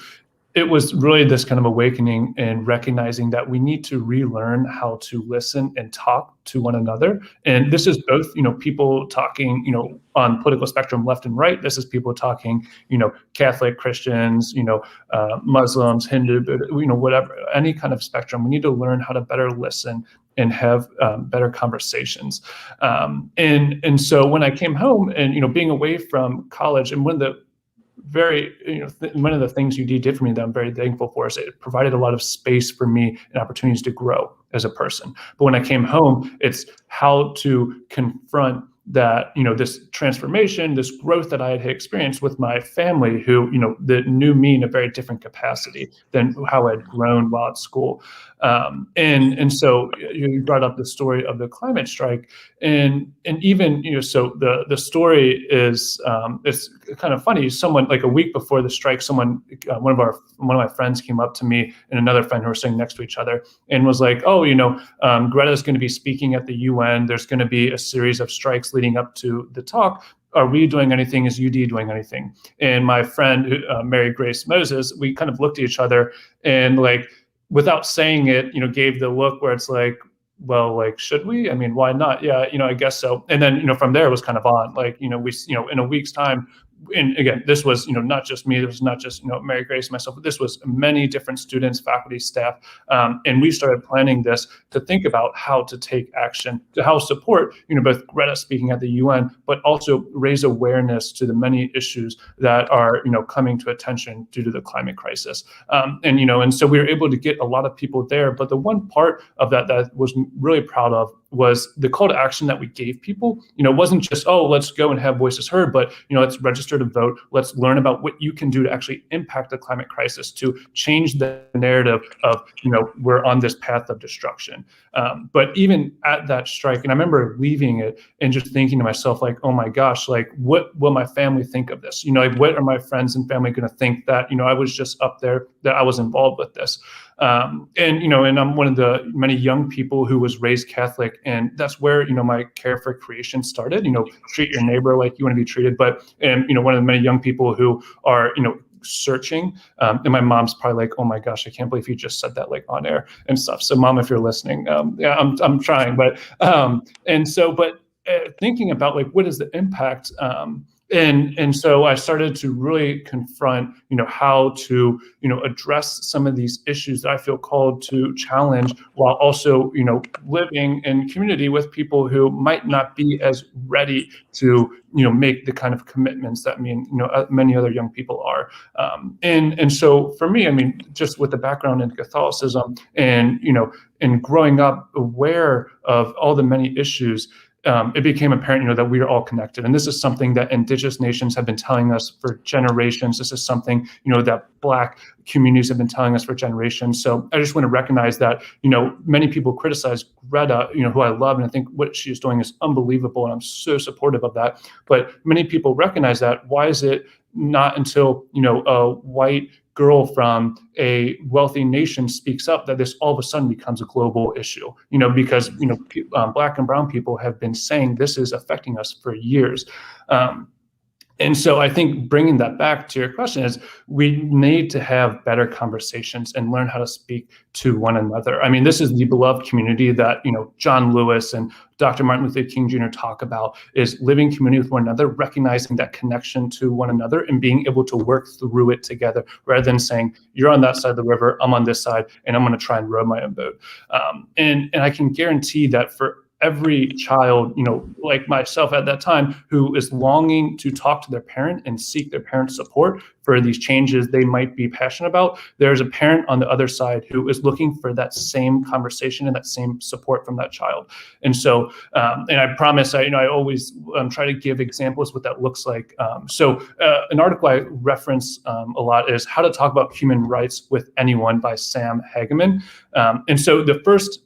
it was really this kind of awakening and recognizing that we need to relearn how to listen and talk to one another. And this is both, people talking, on political spectrum, left and right. This is people talking, Catholic, Christians, Muslims, Hindu, whatever, any kind of spectrum. We need to learn how to better listen and have better conversations. And so when I came home and, being away from college, and one of the one of the things you did for me that I'm very thankful for is it provided a lot of space for me and opportunities to grow as a person. But when I came home, it's how to confront that, this transformation, this growth that I had experienced with my family, who, that knew me in a very different capacity than how I'd grown while at school. And so you brought up the story of the climate strike, and even, so the story is, it's kind of funny. Someone, like a week before the strike, one of my friends came up to me and another friend who were sitting next to each other and was like, oh, Greta's going to be speaking at the UN. There's going to be a series of strikes leading up to the talk. Are we doing anything? Is UD doing anything? And my friend, Mary Grace Moses, we kind of looked at each other and, like, without saying it, gave the look where it's like, well, like, should we? I mean, why not? Yeah, I guess so. And then, from there it was kind of on, like, we, in a week's time. And again, this was, not just me, this was not just, Mary Grace and myself, but this was many different students, faculty, staff. And we started planning this to think about how to take action, to how support, both Greta speaking at the UN, but also raise awareness to the many issues that are, coming to attention due to the climate crisis. And so we were able to get a lot of people there. But the one part of that I was really proud of was the call to action that we gave people. It wasn't just, oh, let's go and have voices heard, but, let's register to vote. Let's learn about what you can do to actually impact the climate crisis, to change the narrative of, we're on this path of destruction. But even at that strike, and I remember leaving it and just thinking to myself, like, oh my gosh, like, what will my family think of this? Like, what are my friends and family going to think that, I was just up there, that I was involved with this? And I'm one of the many young people who was raised Catholic, and that's where, my care for creation started. Treat your neighbor like you want to be treated. But, one of the many young people who are, searching, and my mom's probably like, oh my gosh, I can't believe you just said that, like, on air and stuff. So Mom, if you're listening, yeah, I'm trying, but thinking about, like, what is the impact, and so I started to really confront, how to, address some of these issues that I feel called to challenge, while also, living in community with people who might not be as ready to, make the kind of commitments that many other young people are. And so for me, just with the background in Catholicism and, and growing up aware of all the many issues, it became apparent, that we are all connected. And this is something that Indigenous nations have been telling us for generations. This is something, that Black communities have been telling us for generations. So I just want to recognize that, many people criticize Greta, who I love, and I think what she is doing is unbelievable, and I'm so supportive of that. But many people recognize that. Why is it not until, a white girl from a wealthy nation speaks up that this all of a sudden becomes a global issue? Because Black and brown people have been saying this is affecting us for years. And so I think bringing that back to your question is, we need to have better conversations and learn how to speak to one another. This is the beloved community that, John Lewis and Dr. Martin Luther King Jr. talk about, is living community with one another, recognizing that connection to one another and being able to work through it together, rather than saying, you're on that side of the river, I'm on this side, and I'm going to try and row my own boat. And I can guarantee that for every child, like myself at that time, who is longing to talk to their parent and seek their parent's support for these changes they might be passionate about, there's a parent on the other side who is looking for that same conversation and that same support from that child. And so, and I promise, I always try to give examples what that looks like. So an article I reference a lot is How to Talk About Human Rights with Anyone by Sam Hageman. And so the first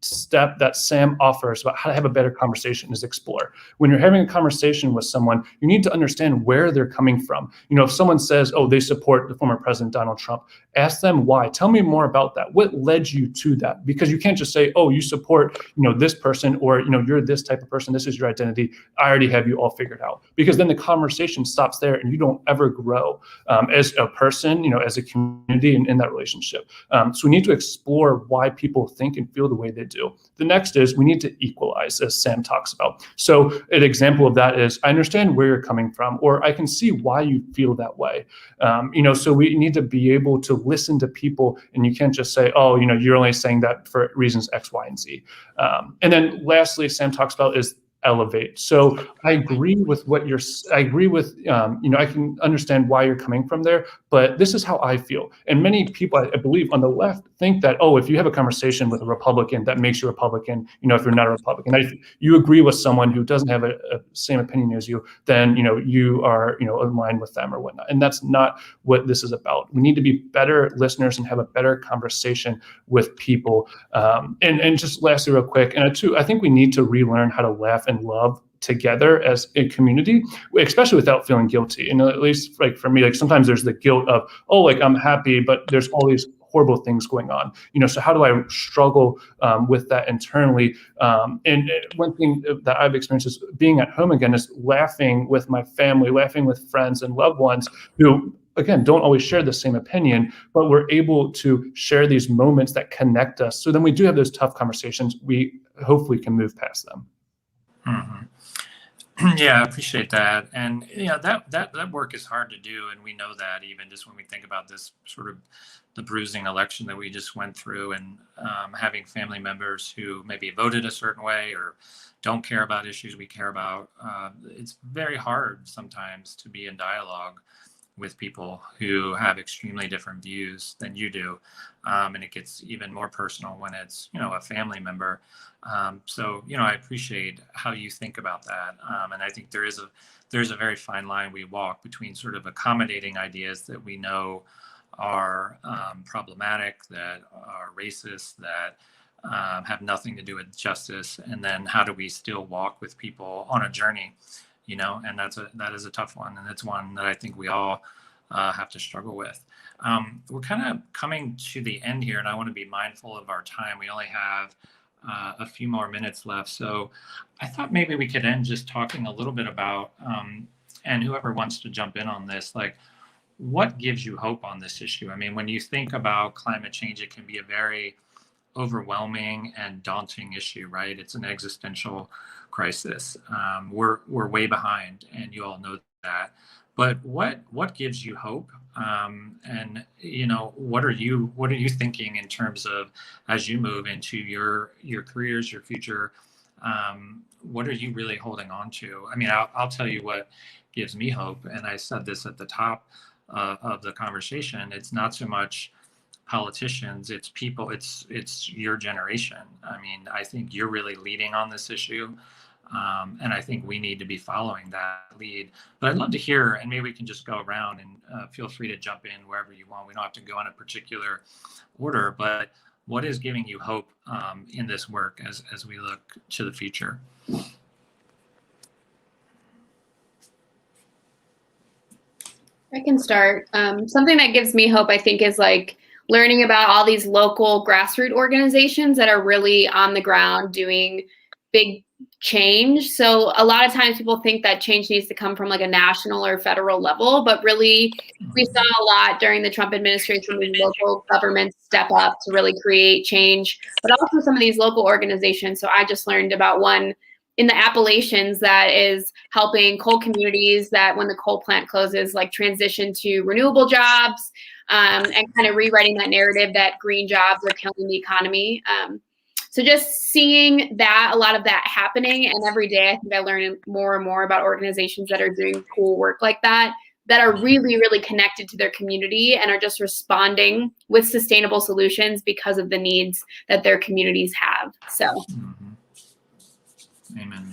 step that Sam offers about how to have a better conversation is explore. When you're having a conversation with someone, you need to understand where they're coming from. If someone says, oh, they support the former President Donald Trump, ask them why. Tell me more about that. What led you to that? Because you can't just say, oh, you support, this person, or, you're this type of person, this is your identity, I already have you all figured out. Because then the conversation stops there and you don't ever grow as a person, as a community, and in that relationship. So we need to explore why people think and feel the way they do. The next is we need to equalize, as Sam talks about. So an example of that is, I understand where you're coming from, or I can see why you feel that way. So we need to be able to listen to people, and you can't just say, oh, you're only saying that for reasons X, Y, and Z. And then lastly, Sam talks about is elevate. So I agree with I can understand why you're coming from there, but this is how I feel. And many people, I believe, on the left think that, oh, if you have a conversation with a Republican, that makes you a Republican. If you're not a Republican, if you agree with someone who doesn't have a same opinion as you, then, you are, aligned with them or whatnot. And that's not what this is about. We need to be better listeners and have a better conversation with people. And just lastly, real quick, and I think we need to relearn how to laugh and love together as a community, especially without feeling guilty. At least, like, for me, like, sometimes there's the guilt of, oh, like, I'm happy, but there's all these horrible things going on. So how do I struggle with that internally? And one thing that I've experienced is being at home again is laughing with my family, laughing with friends and loved ones who, again, don't always share the same opinion, but we're able to share these moments that connect us. So then we do have those tough conversations. We hopefully can move past them. Mm-hmm. Yeah, I appreciate that. And that work is hard to do. And we know that even just when we think about this sort of the bruising election that we just went through, and having family members who maybe voted a certain way or don't care about issues we care about. It's very hard sometimes to be in dialogue with people who have extremely different views than you do. And it gets even more personal when it's, a family member. So, I appreciate how you think about that. And I think there's a very fine line we walk between sort of accommodating ideas that we know are problematic, that are racist, that have nothing to do with justice, and then how do we still walk with people on a journey, and that is a tough one, and it's one that I think we all have to struggle with. We're kind of coming to the end here, and I want to be mindful of our time. We only have a few more minutes left, so I thought maybe we could end just talking a little bit about, and whoever wants to jump in on this, like, what gives you hope on this issue? I mean, when you think about climate change, it can be a very overwhelming and daunting issue, right? It's an existential crisis. We're way behind, and you all know that. But what gives you hope? And what are you thinking in terms of, as you move into your careers, your future? What are you really holding on to? I mean, I'll tell you what gives me hope, and I said this at the top of the conversation. It's not so much politicians, it's people, it's your generation. I mean, I think you're really leading on this issue, and I think we need to be following that lead. But I'd love to hear, and maybe we can just go around, and feel free to jump in wherever you want. We don't have to go in a particular order, but what is giving you hope in this work as we look to the future? I can start. Something that gives me hope, I think, is like learning about all these local grassroots organizations that are really on the ground doing big change. So a lot of times people think that change needs to come from like a national or federal level, but really we saw a lot during the Trump administration when local governments step up to really create change, but also some of these local organizations. So I just learned about one in the Appalachians that is helping coal communities that when the coal plant closes, like transition to renewable jobs, and kind of rewriting that narrative that green jobs are killing the economy. So just seeing that, a lot of that happening, and every day I think I learn more and more about organizations that are doing cool work like that are really, really connected to their community and are just responding with sustainable solutions because of the needs that their communities have. So. Amen to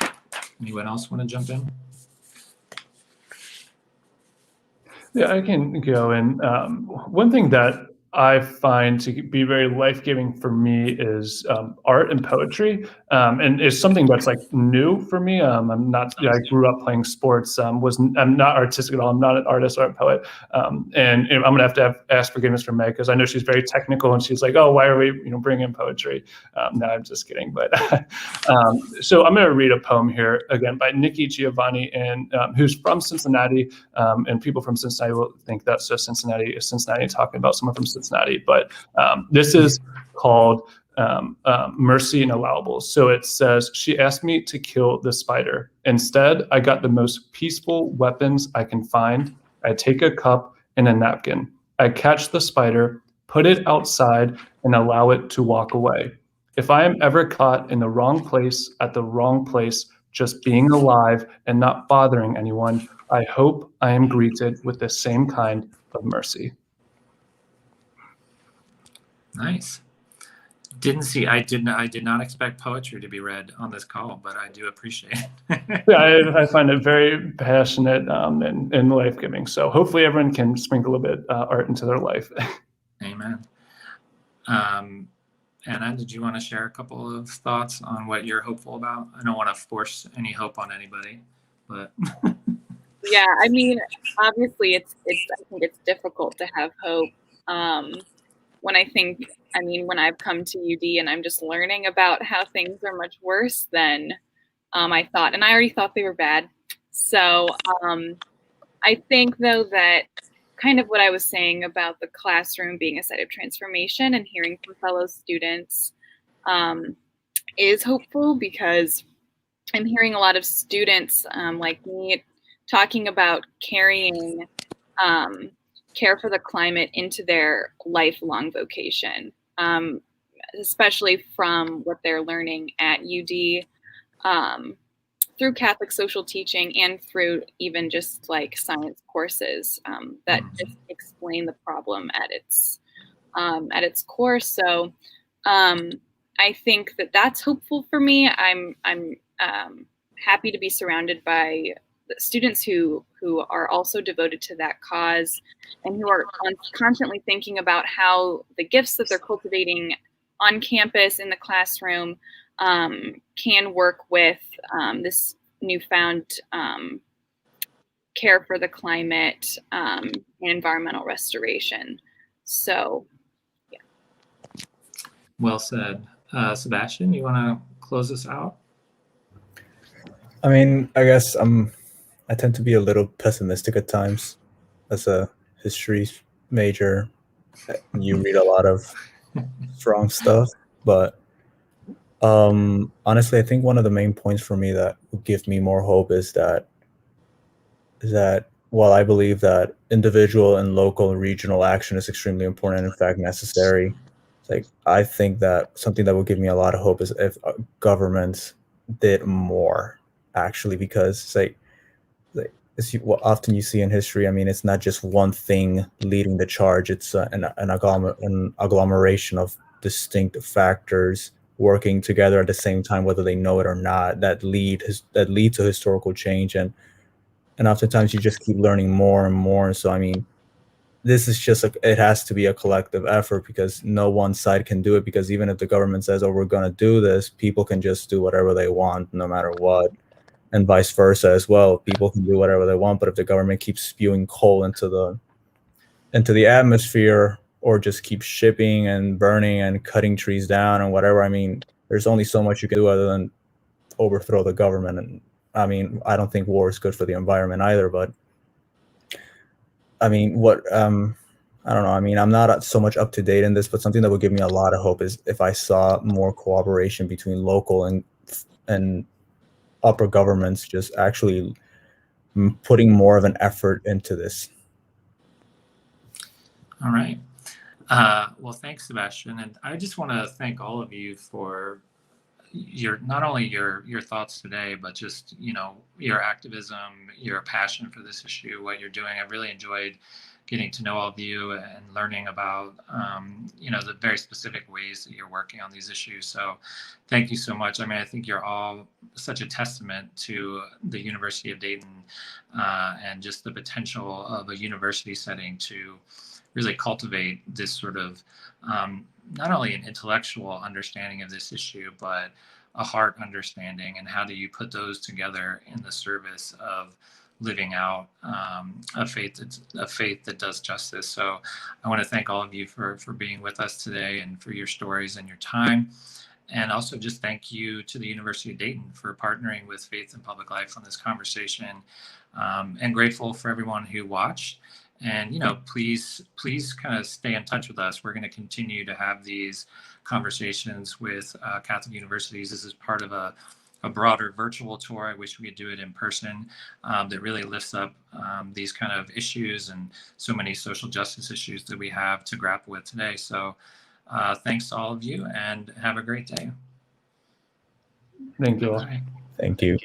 that. Anyone else want to jump in? Yeah, I can go. And one thing that I find to be very life-giving for me is art and poetry, and it's something that's like new for me. I'm not. I grew up playing sports. I'm not artistic at all. I'm not an artist or a poet, and I'm gonna have to ask forgiveness from Meg because I know she's very technical and she's like, "Oh, why are we bringing in poetry?" No, I'm just kidding. But so I'm gonna read a poem here again by Nikki Giovanni, and who's from Cincinnati, and people from Cincinnati will think that's just Cincinnati talking about someone from Cincinnati, but this is called Mercy and Allowables. So it says, she asked me to kill the spider. Instead, I got the most peaceful weapons I can find. I take a cup and a napkin. I catch the spider, put it outside, and allow it to walk away. If I am ever caught in the wrong place at the wrong place, just being alive and not bothering anyone, I hope I am greeted with the same kind of mercy. Nice. I did not expect poetry to be read on this call, but I do appreciate it. Yeah, I find it very passionate and life-giving. So hopefully everyone can sprinkle a bit art into their life. Amen. Anna, did you want to share a couple of thoughts on what you're hopeful about? I don't want to force any hope on anybody, but yeah, I mean, obviously I think it's difficult to have hope. When I've come to UD and I'm just learning about how things are much worse than I thought, and I already thought they were bad. So I think, though, that kind of what I was saying about the classroom being a site of transformation and hearing from fellow students is hopeful, because I'm hearing a lot of students like me talking about carrying care for the climate into their lifelong vocation, especially from what they're learning at UD through Catholic social teaching and through even just like science courses that just explain the problem at its core. So I think that that's hopeful for me. I'm happy to be surrounded by students who are also devoted to that cause and who are constantly thinking about how the gifts that they're cultivating on campus in the classroom can work with this newfound care for the climate and environmental restoration. So, yeah. Well said. Sebastian, you want to close us out? I mean, I guess I tend to be a little pessimistic at times as a history major. You read a lot of strong stuff, but honestly, I think one of the main points for me that would give me more hope is that while I believe that individual and local and regional action is extremely important and in fact necessary, like I think that something that would give me a lot of hope is if governments did more, actually, because it's like what often you see in history. I mean, it's not just one thing leading the charge. It's an agglomeration of distinct factors working together at the same time, whether they know it or not, that lead to historical change. And oftentimes you just keep learning more and more. So, I mean, this is just it has to be a collective effort, because no one side can do it, because even if the government says, oh, we're going to do this, people can just do whatever they want no matter what. And vice versa as well. People can do whatever they want, but if the government keeps spewing coal into the atmosphere, or just keep shipping and burning and cutting trees down and whatever, I mean, there's only so much you can do other than overthrow the government. And I mean, I don't think war is good for the environment either, but I mean, I don't know. I mean, I'm not so much up to date in this, but something that would give me a lot of hope is if I saw more cooperation between local and upper governments, just actually putting more of an effort into this. All right. Well, thanks, Sebastian. And I just want to thank all of you for not only your thoughts today, but just, your activism, your passion for this issue, what you're doing. I've really enjoyed getting to know all of you and learning about, the very specific ways that you're working on these issues. So thank you so much. I mean, I think you're all such a testament to the University of Dayton and just the potential of a university setting to really cultivate this sort of not only an intellectual understanding of this issue, but a heart understanding, and how do you put those together in the service of living out a faith that does justice. So I want to thank all of you for being with us today and for your stories and your time. And also just thank you to the University of Dayton for partnering with Faith and Public Life on this conversation, and grateful for everyone who watched. And, please kind of stay in touch with us. We're going to continue to have these conversations with Catholic universities. This is part of a broader virtual tour. I wish we could do it in person, that really lifts up these kind of issues and so many social justice issues that we have to grapple with today. So thanks to all of you, and have a great day. Thank you all. Bye. Thank you.